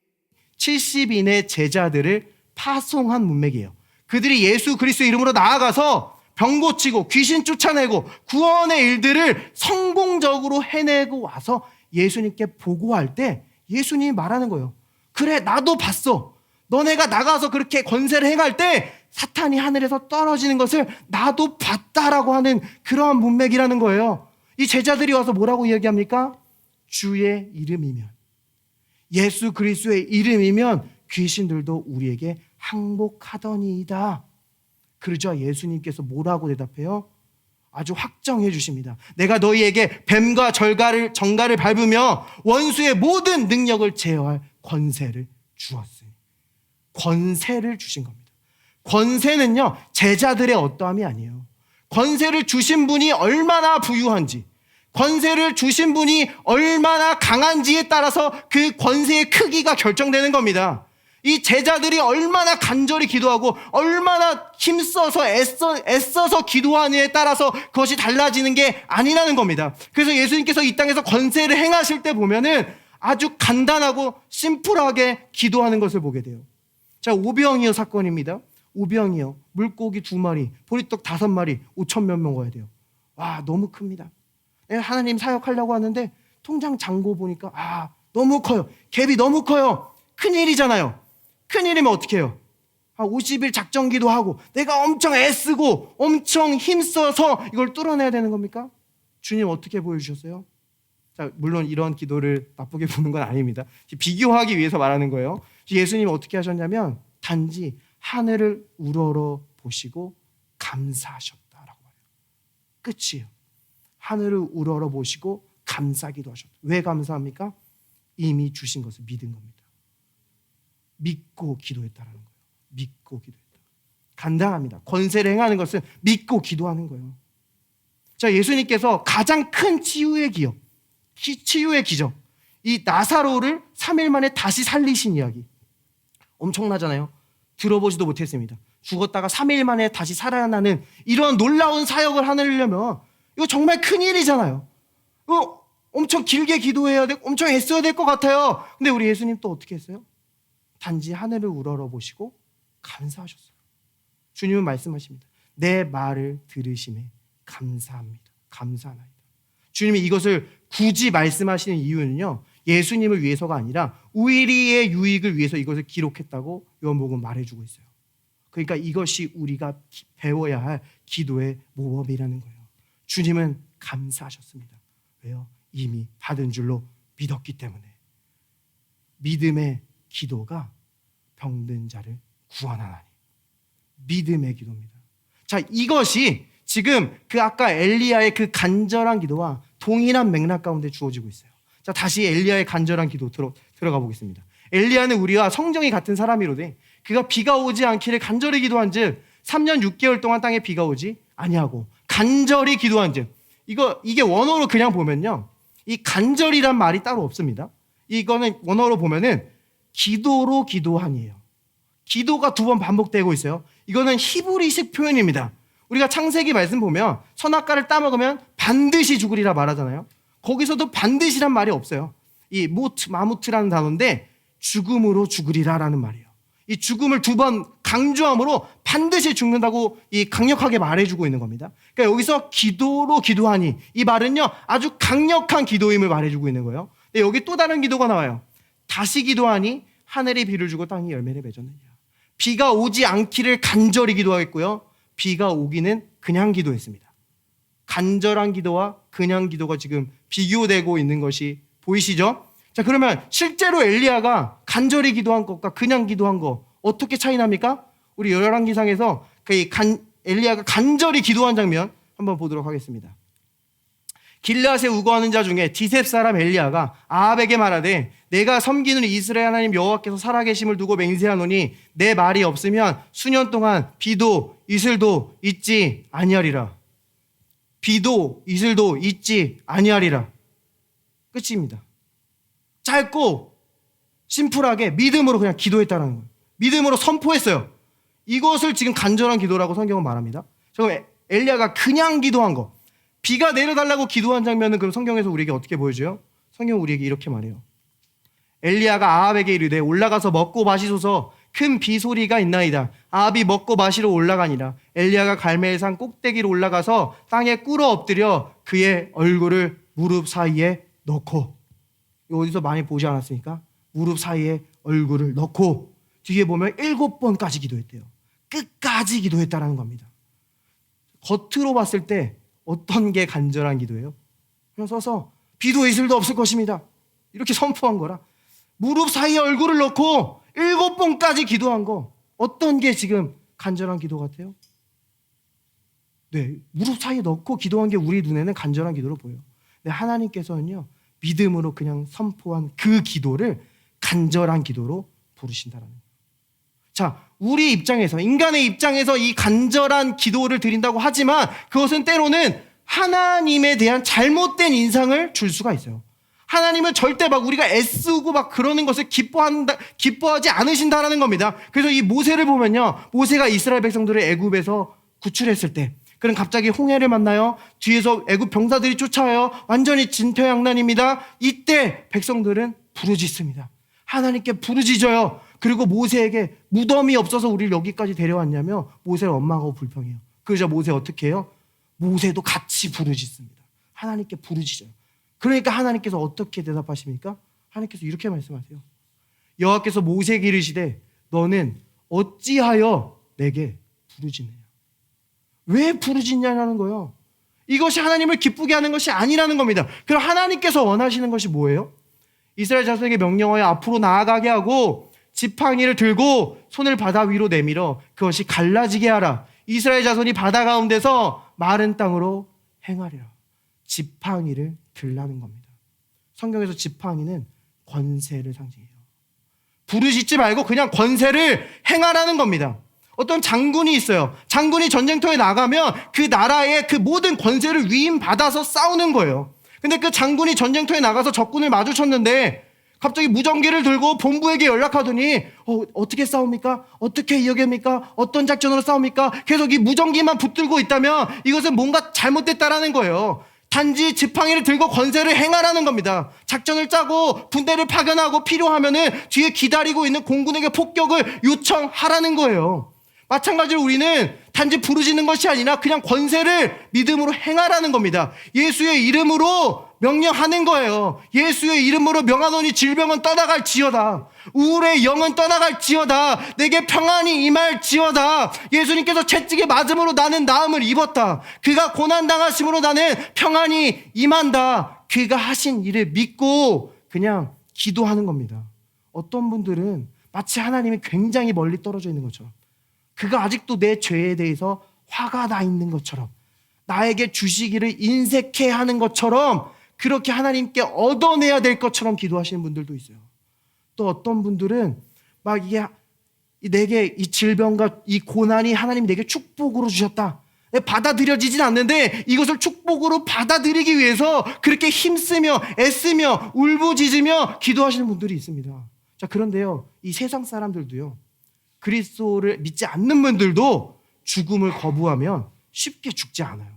Speaker 1: 70인의 제자들을 파송한 문맥이에요. 그들이 예수 그리스도 이름으로 나아가서 병 고치고 귀신 쫓아내고 구원의 일들을 성공적으로 해내고 와서 예수님께 보고할 때 예수님이 말하는 거예요. 그래, 나도 봤어. 너네가 나가서 그렇게 권세를 행할 때 사탄이 하늘에서 떨어지는 것을 나도 봤다라고 하는 그러한 문맥이라는 거예요. 이 제자들이 와서 뭐라고 이야기합니까? 주의 이름이면, 예수 그리스도의 이름이면 귀신들도 우리에게 항복하더니이다. 그러자 예수님께서 뭐라고 대답해요? 아주 확정해 주십니다. 내가 너희에게 뱀과 정갈을 밟으며 원수의 모든 능력을 제어할 권세를 주었으니. 권세를 주신 겁니다. 권세는요, 제자들의 어떠함이 아니에요. 권세를 주신 분이 얼마나 부유한지, 권세를 주신 분이 얼마나 강한지에 따라서 그 권세의 크기가 결정되는 겁니다. 이 제자들이 얼마나 간절히 기도하고 얼마나 힘써서 애써서 기도하느냐에 따라서 그것이 달라지는 게 아니라는 겁니다. 그래서 예수님께서 이 땅에서 권세를 행하실 때 보면은 아주 간단하고 심플하게 기도하는 것을 보게 돼요. 자, 오병이어 사건입니다. 오병이어, 물고기 2마리, 보리떡 5마리, 5천 명 먹어야 돼요. 와, 너무 큽니다. 하나님 사역하려고 하는데 통장 잔고 보니까 너무 커요. 갭이 너무 커요. 큰일이잖아요. 큰일이면 어떻게 해요? 50일 작정기도 하고 내가 엄청 애쓰고 엄청 힘써서 이걸 뚫어내야 되는 겁니까? 주님 어떻게 보여주셨어요? 자, 물론 이런 기도를 나쁘게 보는 건 아닙니다. 비교하기 위해서 말하는 거예요. 예수님 어떻게 하셨냐면 단지 하늘을 우러러 보시고 감사하셨다라고 해요. 끝이에요. 하늘을 우러러 보시고 감사기도 하셨다. 왜 감사합니까? 이미 주신 것을 믿은 겁니다. 믿고 기도했다라는 거예요. 믿고 기도했다. 간단합니다. 권세를 행하는 것은 믿고 기도하는 거예요. 자, 예수님께서 가장 큰 치유의 기적, 이 나사로를 3일 만에 다시 살리신 이야기. 엄청나잖아요. 들어보지도 못했습니다. 죽었다가 3일 만에 다시 살아나는 이런 놀라운 사역을 하려면 이거 정말 큰일이잖아요. 이거 엄청 길게 기도해야 되고 엄청 애써야 될 것 같아요. 근데 우리 예수님 또 어떻게 했어요? 단지 하늘을 우러러 보시고 감사하셨어요. 주님은 말씀하십니다. 내 말을 들으심에 감사합니다. 감사하나이다. 주님이 이것을 굳이 말씀하시는 이유는요, 예수님을 위해서가 아니라 우리의 유익을 위해서 이것을 기록했다고 요한복음은 말해주고 있어요. 그러니까 이것이 우리가 배워야 할 기도의 모범이라는 거예요. 주님은 감사하셨습니다. 왜요? 이미 받은 줄로 믿었기 때문에. 믿음의 기도가 병든 자를 구원하나니. 믿음의 기도입니다. 자, 이것이 지금 그 아까 엘리야의 그 간절한 기도와 동일한 맥락 가운데 주어지고 있어요. 자, 다시 엘리야의 간절한 기도 들어가 보겠습니다. 엘리야는 우리와 성정이 같은 사람이로되 그가 비가 오지 않기를 간절히 기도한즉 3년 6개월 동안 땅에 비가 오지 아니하고 간절히 기도한즉, 이게 원어로 그냥 보면요, 이 간절이란 말이 따로 없습니다. 이거는 원어로 보면은 기도로 기도하니에요. 기도가 2번 반복되고 있어요. 이거는 히브리식 표현입니다. 우리가 창세기 말씀 보면 선악과를 따먹으면 반드시 죽으리라 말하잖아요. 거기서도 반드시란 말이 없어요. 이 마무트라는 단어인데 죽음으로 죽으리라라는 말이에요. 이 죽음을 2번 강조함으로 반드시 죽는다고 이 강력하게 말해주고 있는 겁니다. 그러니까 여기서 기도로 기도하니, 이 말은요 아주 강력한 기도임을 말해주고 있는 거예요. 근데 여기 또 다른 기도가 나와요. 다시 기도하니 하늘이 비를 주고 땅이 열매를 맺었느냐. 비가 오지 않기를 간절히 기도하겠고요, 비가 오기는 그냥 기도했습니다. 간절한 기도와 그냥 기도가 지금 비교되고 있는 것이 보이시죠? 자, 그러면 실제로 엘리야가 간절히 기도한 것과 그냥 기도한 거 어떻게 차이 납니까? 우리 열왕기상에서 엘리야가 간절히 기도한 장면 한번 보도록 하겠습니다. 길앗에 우거하는 자 중에 디셉 사람 엘리야가 아합에게 말하되 내가 섬기는 이스라엘 하나님 여호와께서 살아계심을 두고 맹세하노니 내 말이 없으면 수년 동안 비도 이슬도 있지 아니하리라. 비도 이슬도 있지 아니하리라. 끝입니다. 짧고 심플하게 믿음으로 그냥 기도했다는 거예요. 믿음으로 선포했어요. 이것을 지금 간절한 기도라고 성경은 말합니다. 지금 엘리야가 그냥 기도한 거, 비가 내려달라고 기도한 장면은 그럼 성경에서 우리에게 어떻게 보여줘요? 성경은 우리에게 이렇게 말해요. 엘리야가 아합에게 이르되 올라가서 먹고 마시소서. 큰 비 소리가 있나이다. 아합이 먹고 마시러 올라가니라. 엘리야가 갈멜산 꼭대기로 올라가서 땅에 꿇어 엎드려 그의 얼굴을 무릎 사이에 넣고, 이거 어디서 많이 보지 않았습니까? 무릎 사이에 얼굴을 넣고 뒤에 보면 7번까지 기도했대요. 끝까지 기도했다라는 겁니다. 겉으로 봤을 때 어떤 게 간절한 기도예요? 그냥 써서 비도 이슬도 없을 것입니다. 이렇게 선포한 거라. 무릎 사이에 얼굴을 넣고 7번까지 기도한 거, 어떤 게 지금 간절한 기도 같아요? 네, 무릎 사이에 넣고 기도한 게 우리 눈에는 간절한 기도로 보여요. 근데 하나님께서는요, 믿음으로 그냥 선포한 그 기도를 간절한 기도로 부르신다는 거예요. 자, 우리 입장에서, 인간의 입장에서 이 간절한 기도를 드린다고 하지만 그것은 때로는 하나님에 대한 잘못된 인상을 줄 수가 있어요. 하나님은 절대 막 우리가 애쓰고 막 그러는 것을 기뻐하지 않으신다라는 겁니다. 그래서 이 모세를 보면요, 모세가 이스라엘 백성들을 애굽에서 구출했을 때, 그럼 갑자기 홍해를 만나요. 뒤에서 애굽 병사들이 쫓아와요. 완전히 진퇴양난입니다. 이때 백성들은 부르짖습니다. 하나님께 부르짖어요. 그리고 모세에게 무덤이 없어서 우리를 여기까지 데려왔냐며 모세를 원망하고 불평해요. 그러자 모세 어떻게 해요? 모세도 같이 부르짖습니다. 하나님께 부르짖어요. 그러니까 하나님께서 어떻게 대답하십니까? 하나님께서 이렇게 말씀하세요. 여호와께서 모세에게 이르시되 너는 어찌하여 내게 부르짖느냐. 왜 부르짖냐는 거예요. 이것이 하나님을 기쁘게 하는 것이 아니라는 겁니다. 그럼 하나님께서 원하시는 것이 뭐예요? 이스라엘 자손에게 명령하여 앞으로 나아가게 하고 지팡이를 들고 손을 바다 위로 내밀어 그것이 갈라지게 하라. 이스라엘 자손이 바다 가운데서 마른 땅으로 행하리라. 지팡이를 들라는 겁니다. 성경에서 지팡이는 권세를 상징해요. 부르짖지 말고 그냥 권세를 행하라는 겁니다. 어떤 장군이 있어요. 장군이 전쟁터에 나가면 그 나라의 그 모든 권세를 위임받아서 싸우는 거예요. 근데 그 장군이 전쟁터에 나가서 적군을 마주쳤는데 갑자기 무전기를 들고 본부에게 연락하더니 어떻게 싸웁니까? 어떻게 이겨냅니까? 어떤 작전으로 싸웁니까? 계속 이 무전기만 붙들고 있다면 이것은 뭔가 잘못됐다라는 거예요. 단지 지팡이를 들고 권세를 행하라는 겁니다. 작전을 짜고 군대를 파견하고 필요하면은 뒤에 기다리고 있는 공군에게 폭격을 요청하라는 거예요. 마찬가지로 우리는 단지 부르짖는 것이 아니라 그냥 권세를 믿음으로 행하라는 겁니다. 예수의 이름으로 명령하는 거예요. 예수의 이름으로 명하노니 질병은 떠나갈지어다. 우울의 영은 떠나갈지어다. 내게 평안이 임할지어다. 예수님께서 채찍에 맞음으로 나는 나음을 입었다. 그가 고난당하심으로 나는 평안이 임한다. 그가 하신 일을 믿고 그냥 기도하는 겁니다. 어떤 분들은 마치 하나님이 굉장히 멀리 떨어져 있는 것처럼, 그가 아직도 내 죄에 대해서 화가 나 있는 것처럼, 나에게 주시기를 인색해 하는 것처럼, 그렇게 하나님께 얻어내야 될 것처럼 기도하시는 분들도 있어요. 또 어떤 분들은 막 이게 내게 이 질병과 이 고난이 하나님 내게 축복으로 주셨다, 받아들여지진 않는데 이것을 축복으로 받아들이기 위해서 그렇게 힘쓰며 애쓰며 울부짖으며 기도하시는 분들이 있습니다. 자, 그런데요, 이 세상 사람들도요, 그리스도를 믿지 않는 분들도 죽음을 거부하면 쉽게 죽지 않아요.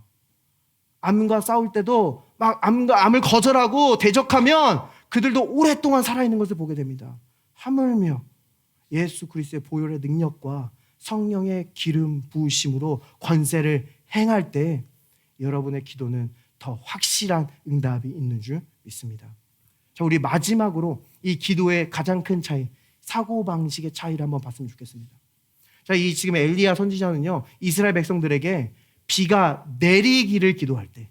Speaker 1: 암과 싸울 때도 막 암을 거절하고 대적하면 그들도 오랫동안 살아있는 것을 보게 됩니다. 하물며 예수 그리스도의 보혈의 능력과 성령의 기름 부으심으로 권세를 행할 때 여러분의 기도는 더 확실한 응답이 있는 줄 믿습니다. 자, 우리 마지막으로 이 기도의 가장 큰 차이, 사고방식의 차이를 한번 봤으면 좋겠습니다. 자, 이 지금 엘리야 선지자는요, 이스라엘 백성들에게 비가 내리기를 기도할 때,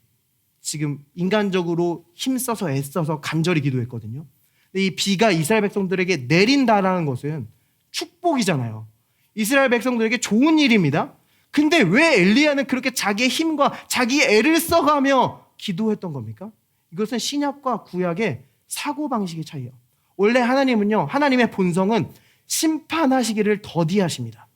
Speaker 1: 지금 인간적으로 힘써서 애써서 간절히 기도했거든요. 근데 이 비가 이스라엘 백성들에게 내린다라는 것은 축복이잖아요. 이스라엘 백성들에게 좋은 일입니다. 근데 왜 엘리야는 그렇게 자기의 힘과 자기의 애를 써가며 기도했던 겁니까? 이것은 신약과 구약의 사고방식의 차이예요. 원래 하나님은요, 하나님의 본성은 심판하시기를 더디하십니다.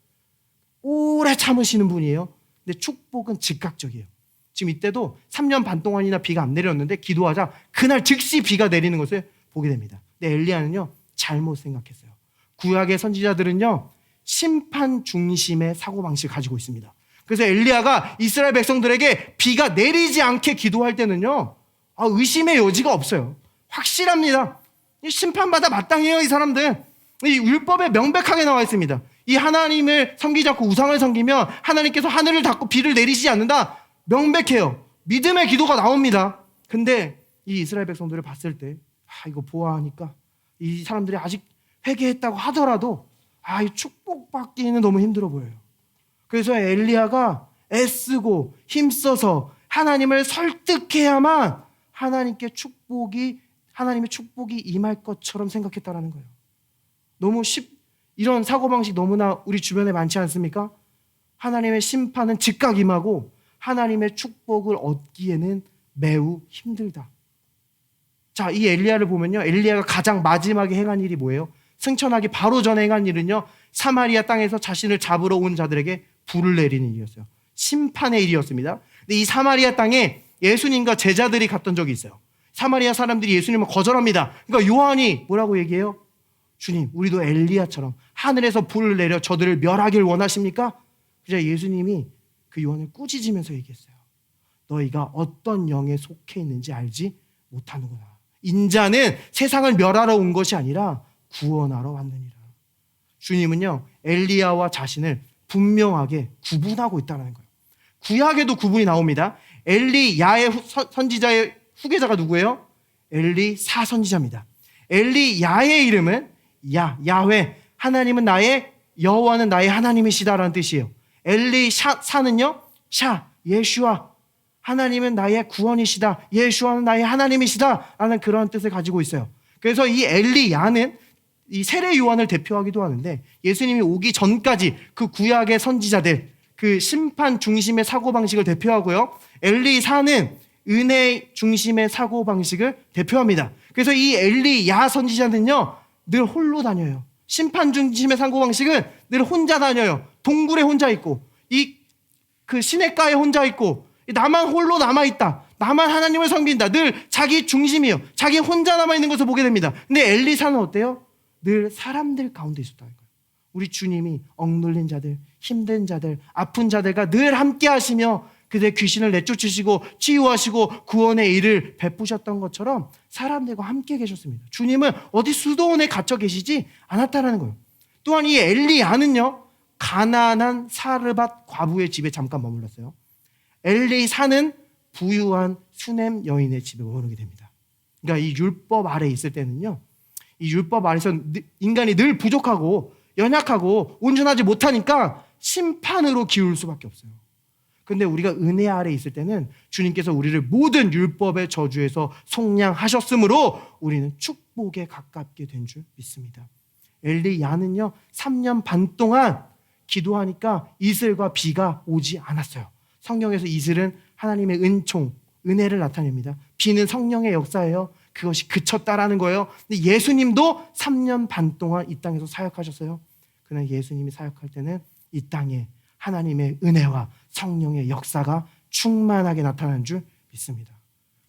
Speaker 1: 오래 참으시는 분이에요. 근데 축복은 즉각적이에요. 지금 이때도 3년 반 동안이나 비가 안 내렸는데 기도하자 그날 즉시 비가 내리는 것을 보게 됩니다. 근데 엘리야는요, 잘못 생각했어요. 구약의 선지자들은요, 심판 중심의 사고방식을 가지고 있습니다. 그래서 엘리야가 이스라엘 백성들에게 비가 내리지 않게 기도할 때는요, 의심의 여지가 없어요. 확실합니다. 심판받아 마땅해요, 이 사람들. 이 율법에 명백하게 나와 있습니다. 이 하나님을 섬기지 않고 우상을 섬기면 하나님께서 하늘을 닫고 비를 내리시지 않는다. 명백해요. 믿음의 기도가 나옵니다. 근데 이 이스라엘 백성들을 봤을 때 이거 보아하니까 이 사람들이 아직 회개했다고 하더라도 이 축복받기는 너무 힘들어 보여요. 그래서 엘리야가 애쓰고 힘써서 하나님을 설득해야만 하나님의 축복이 임할 것처럼 생각했다라는 거예요. 이런 사고방식 너무나 우리 주변에 많지 않습니까? 하나님의 심판은 즉각 임하고 하나님의 축복을 얻기에는 매우 힘들다. 자, 이 엘리야를 보면요, 엘리야가 가장 마지막에 행한 일이 뭐예요? 승천하기 바로 전에 행한 일은요, 사마리아 땅에서 자신을 잡으러 온 자들에게 불을 내리는 일이었어요. 심판의 일이었습니다. 근데 이 사마리아 땅에 예수님과 제자들이 갔던 적이 있어요. 사마리아 사람들이 예수님을 거절합니다. 그러니까 요한이 뭐라고 얘기해요? 주님, 우리도 엘리야처럼 하늘에서 불을 내려 저들을 멸하길 원하십니까? 그래서 예수님이 그 요한을 꾸짖으면서 얘기했어요. 너희가 어떤 영에 속해 있는지 알지 못하는구나. 인자는 세상을 멸하러 온 것이 아니라 구원하러 왔느니라. 주님은요, 엘리야와 자신을 분명하게 구분하고 있다는 거예요. 구약에도 구분이 나옵니다. 엘리야의 선지자의 후계자가 누구예요? 엘리사 선지자입니다. 엘리야의 이름은 야훼, 하나님은 나의, 여호와는 나의 하나님이시다라는 뜻이에요. 엘리사는요, 예슈아, 하나님은 나의 구원이시다, 예슈아는 나의 하나님이시다 라는 그런 뜻을 가지고 있어요. 그래서 이 엘리야는 이 세례 요한을 대표하기도 하는데, 예수님이 오기 전까지 그 구약의 선지자들, 그 심판 중심의 사고방식을 대표하고요, 엘리사는 은혜 중심의 사고방식을 대표합니다. 그래서 이 엘리야 선지자는요, 늘 홀로 다녀요. 심판 중심의 사고방식은 늘 혼자 다녀요. 동굴에 혼자 있고, 그 시냇가에 혼자 있고, 나만 홀로 남아있다, 나만 하나님을 섬긴다, 늘 자기 중심이에요. 자기 혼자 남아있는 것을 보게 됩니다. 근데 엘리사는 어때요? 늘 사람들 가운데 있었다는 거예요. 우리 주님이 억눌린 자들, 힘든 자들, 아픈 자들과 늘 함께 하시며 그들의 귀신을 내쫓으시고 치유하시고 구원의 일을 베푸셨던 것처럼 사람들과 함께 계셨습니다. 주님은 어디 수도원에 갇혀 계시지 않았다는 거예요. 또한 이 엘리야는요, 가난한 사르밧 과부의 집에 잠깐 머물렀어요. 엘리사는 부유한 수넴 여인의 집에 머무르게 됩니다. 그러니까 이 율법 아래에 있을 때는요, 이 율법 아래서 인간이 늘 부족하고 연약하고 온전하지 못하니까 심판으로 기울 수밖에 없어요. 근데 우리가 은혜 아래에 있을 때는 주님께서 우리를 모든 율법의 저주에서 속량하셨으므로 우리는 축복에 가깝게 된 줄 믿습니다. 엘리야는요, 3년 반 동안 기도하니까 이슬과 비가 오지 않았어요. 성경에서 이슬은 하나님의 은총, 은혜를 나타냅니다. 비는 성령의 역사예요. 그것이 그쳤다라는 거예요. 근데 예수님도 3년 반 동안 이 땅에서 사역하셨어요. 그러나 예수님이 사역할 때는 이 땅에 하나님의 은혜와 성령의 역사가 충만하게 나타나는 줄 믿습니다.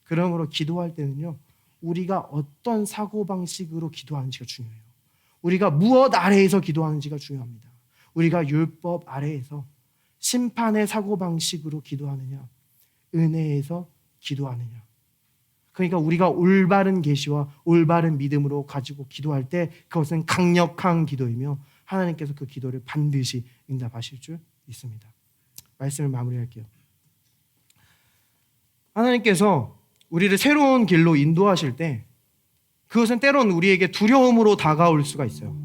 Speaker 1: 그러므로 기도할 때는요, 우리가 어떤 사고방식으로 기도하는지가 중요해요. 우리가 무엇 아래에서 기도하는지가 중요합니다. 우리가 율법 아래에서 심판의 사고방식으로 기도하느냐, 은혜에서 기도하느냐. 그러니까 우리가 올바른 계시와 올바른 믿음으로 가지고 기도할 때 그것은 강력한 기도이며 하나님께서 그 기도를 반드시 응답하실 줄 믿습니다. 말씀을 마무리할게요. 하나님께서 우리를 새로운 길로 인도하실 때 그것은 때론 우리에게 두려움으로 다가올 수가 있어요.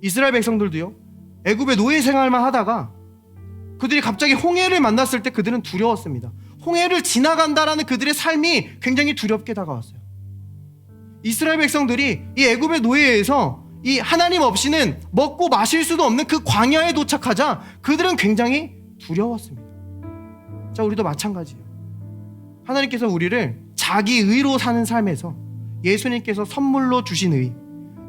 Speaker 1: 이스라엘 백성들도요, 애굽의 노예 생활만 하다가 그들이 갑자기 홍해를 만났을 때 그들은 두려웠습니다. 홍해를 지나간다라는 그들의 삶이 굉장히 두렵게 다가왔어요. 이스라엘 백성들이 이 애굽의 노예에서 이 하나님 없이는 먹고 마실 수도 없는 그 광야에 도착하자 그들은 굉장히 두려웠습니다. 자, 우리도 마찬가지예요. 하나님께서 우리를 자기 의로 사는 삶에서 예수님께서 선물로 주신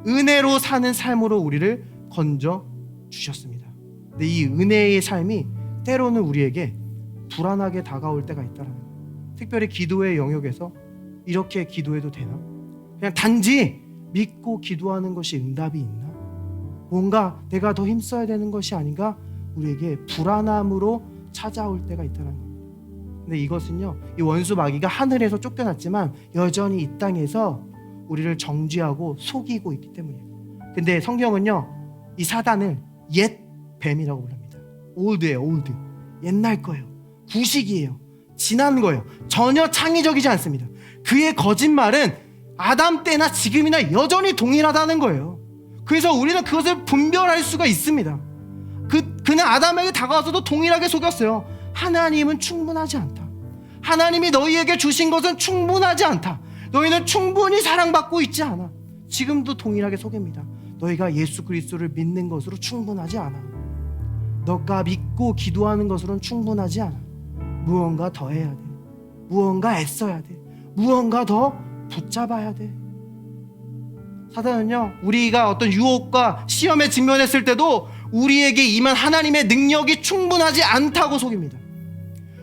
Speaker 1: 은혜로 사는 삶으로 우리를 건져 주셨습니다. 근데 이 은혜의 삶이 때로는 우리에게 불안하게 다가올 때가 있다는 거예요. 특별히 기도의 영역에서 이렇게 기도해도 되나? 그냥 단지 믿고 기도하는 것이 응답이 있나? 뭔가 내가 더 힘써야 되는 것이 아닌가? 우리에게 불안함으로 찾아올 때가 있다는 거예요. 근데 이것은요, 이 원수 마귀가 하늘에서 쫓겨났지만 여전히 이 땅에서 우리를 정죄하고 속이고 있기 때문이에요. 근데 성경은요, 이 사단을 옛 뱀이라고 부릅니다. 올드예요, 올드. 옛날 거예요. 구식이에요. 지난 거예요. 전혀 창의적이지 않습니다. 그의 거짓말은 아담 때나 지금이나 여전히 동일하다는 거예요. 그래서 우리는 그것을 분별할 수가 있습니다. 그는 아담에게 다가와서도 동일하게 속였어요. 하나님은 충분하지 않다. 하나님이 너희에게 주신 것은 충분하지 않다. 너희는 충분히 사랑받고 있지 않아. 지금도 동일하게 속입니다. 너희가 예수 그리스도를 믿는 것으로 충분하지 않아. 너가 믿고 기도하는 것으로는 충분하지 않아. 무언가 더 해야 돼. 무언가 애써야 돼. 무언가 더 붙잡아야 돼. 사단은요, 우리가 어떤 유혹과 시험에 직면했을 때도 우리에게 임한 하나님의 능력이 충분하지 않다고 속입니다.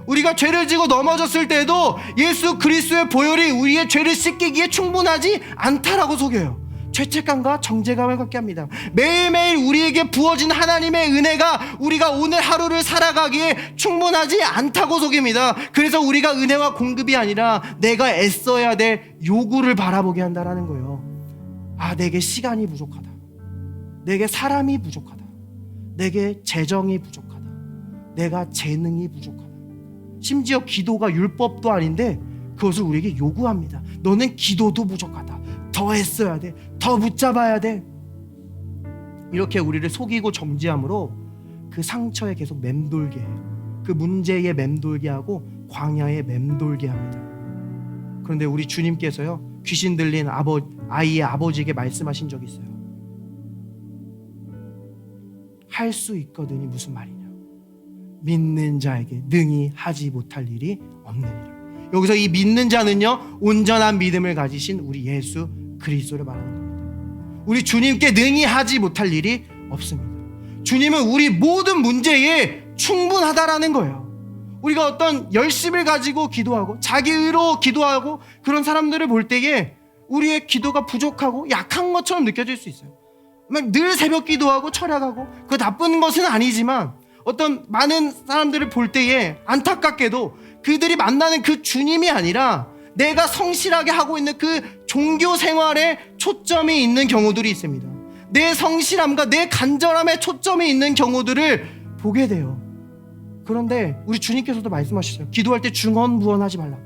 Speaker 1: 우리가 죄를 지고 넘어졌을 때도 예수 그리스도의 보혈이 우리의 죄를 씻기기에 충분하지 않다라고 속여요. 죄책감과 정죄감을 갖게 합니다. 매일매일 우리에게 부어진 하나님의 은혜가 우리가 오늘 하루를 살아가기에 충분하지 않다고 속입니다. 그래서 우리가 은혜와 공급이 아니라 내가 애써야 될 요구를 바라보게 한다는 거예요. 아, 내게 시간이 부족하다. 내게 사람이 부족하다. 내게 재정이 부족하다. 내가 재능이 부족하다. 심지어 기도가 율법도 아닌데 그것을 우리에게 요구합니다. 너는 기도도 부족하다. 더 애써야 돼. 더 붙잡아야 돼. 이렇게 우리를 속이고 정죄함으로 그 상처에 계속 맴돌게 해요. 그 문제에 맴돌게 하고 광야에 맴돌게 합니다. 그런데 우리 주님께서요, 귀신 들린 아이의 아버지에게 말씀하신 적이 있어요. 할 수 있거든이 무슨 말이냐? 믿는 자에게 능히 하지 못할 일이 없느니라. 여기서 이 믿는 자는요, 온전한 믿음을 가지신 우리 예수 그리스도를 말하는 겁니다. 우리 주님께 능히 하지 못할 일이 없습니다. 주님은 우리 모든 문제에 충분하다라는 거예요. 우리가 어떤 열심을 가지고 기도하고 자기 의로 기도하고 그런 사람들을 볼 때에 우리의 기도가 부족하고 약한 것처럼 느껴질 수 있어요. 늘 새벽 기도하고 철야하고 그 나쁜 것은 아니지만 어떤 많은 사람들을 볼 때에 안타깝게도 그들이 만나는 그 주님이 아니라 내가 성실하게 하고 있는 그 종교 생활에 초점이 있는 경우들이 있습니다. 내 성실함과 내 간절함에 초점이 있는 경우들을 보게 돼요. 그런데 우리 주님께서도 말씀하셨어요. 기도할 때 중언부언하지 말라.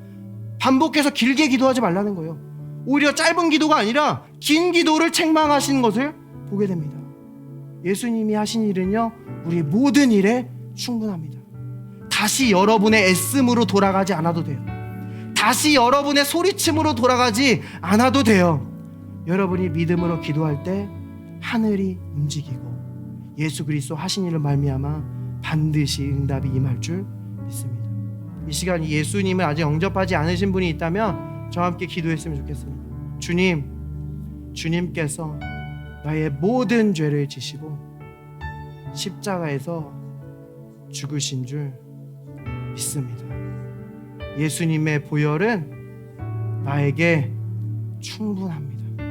Speaker 1: 반복해서 길게 기도하지 말라는 거예요. 오히려 짧은 기도가 아니라 긴 기도를 책망하시는 것을 보게 됩니다. 예수님이 하신 일은요, 우리 모든 일에 충분합니다. 다시 여러분의 애씀으로 돌아가지 않아도 돼요. 다시 여러분의 소리침으로 돌아가지 않아도 돼요. 여러분이 믿음으로 기도할 때 하늘이 움직이고 예수 그리스도 하신 일을 말미암아 반드시 응답이 임할 줄 믿습니다. 이 시간 예수님을 아직 영접하지 않으신 분이 있다면 저와 함께 기도했으면 좋겠습니다. 주님께서 나의 모든 죄를 지시고 십자가에서 죽으신 줄 믿습니다. 예수님의 보혈은 나에게 충분합니다.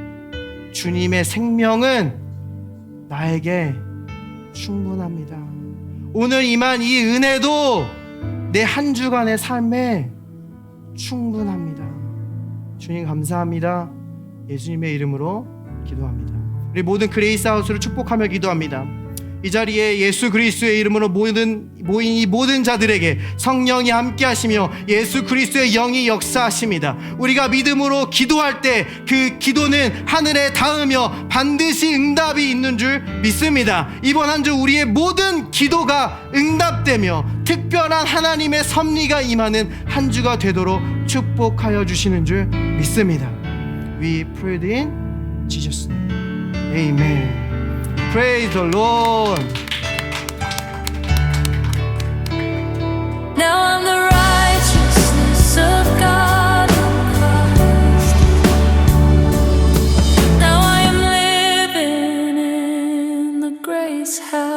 Speaker 1: 주님의 생명은 나에게 충분합니다. 오늘 임한 이 은혜도 내 한 주간의 삶에 충분합니다. 주님 감사합니다. 예수님의 이름으로 기도합니다. 우리 모든 그레이스 하우스를 축복하며 기도합니다. 이 자리에 예수 그리스도의 이름으로 모인 이 모든 자들에게 성령이 함께 하시며 예수 그리스도의 영이 역사하십니다. 우리가 믿음으로 기도할 때 그 기도는 하늘에 닿으며 반드시 응답이 있는 줄 믿습니다. 이번 한 주 우리의 모든 기도가 응답되며 특별한 하나님의 섭리가 임하는 한 주가 되도록 축복하여 주시는 줄 믿습니다. We prayed in Jesus' name. Amen. Praise the Lord.
Speaker 2: Now I'm the right 살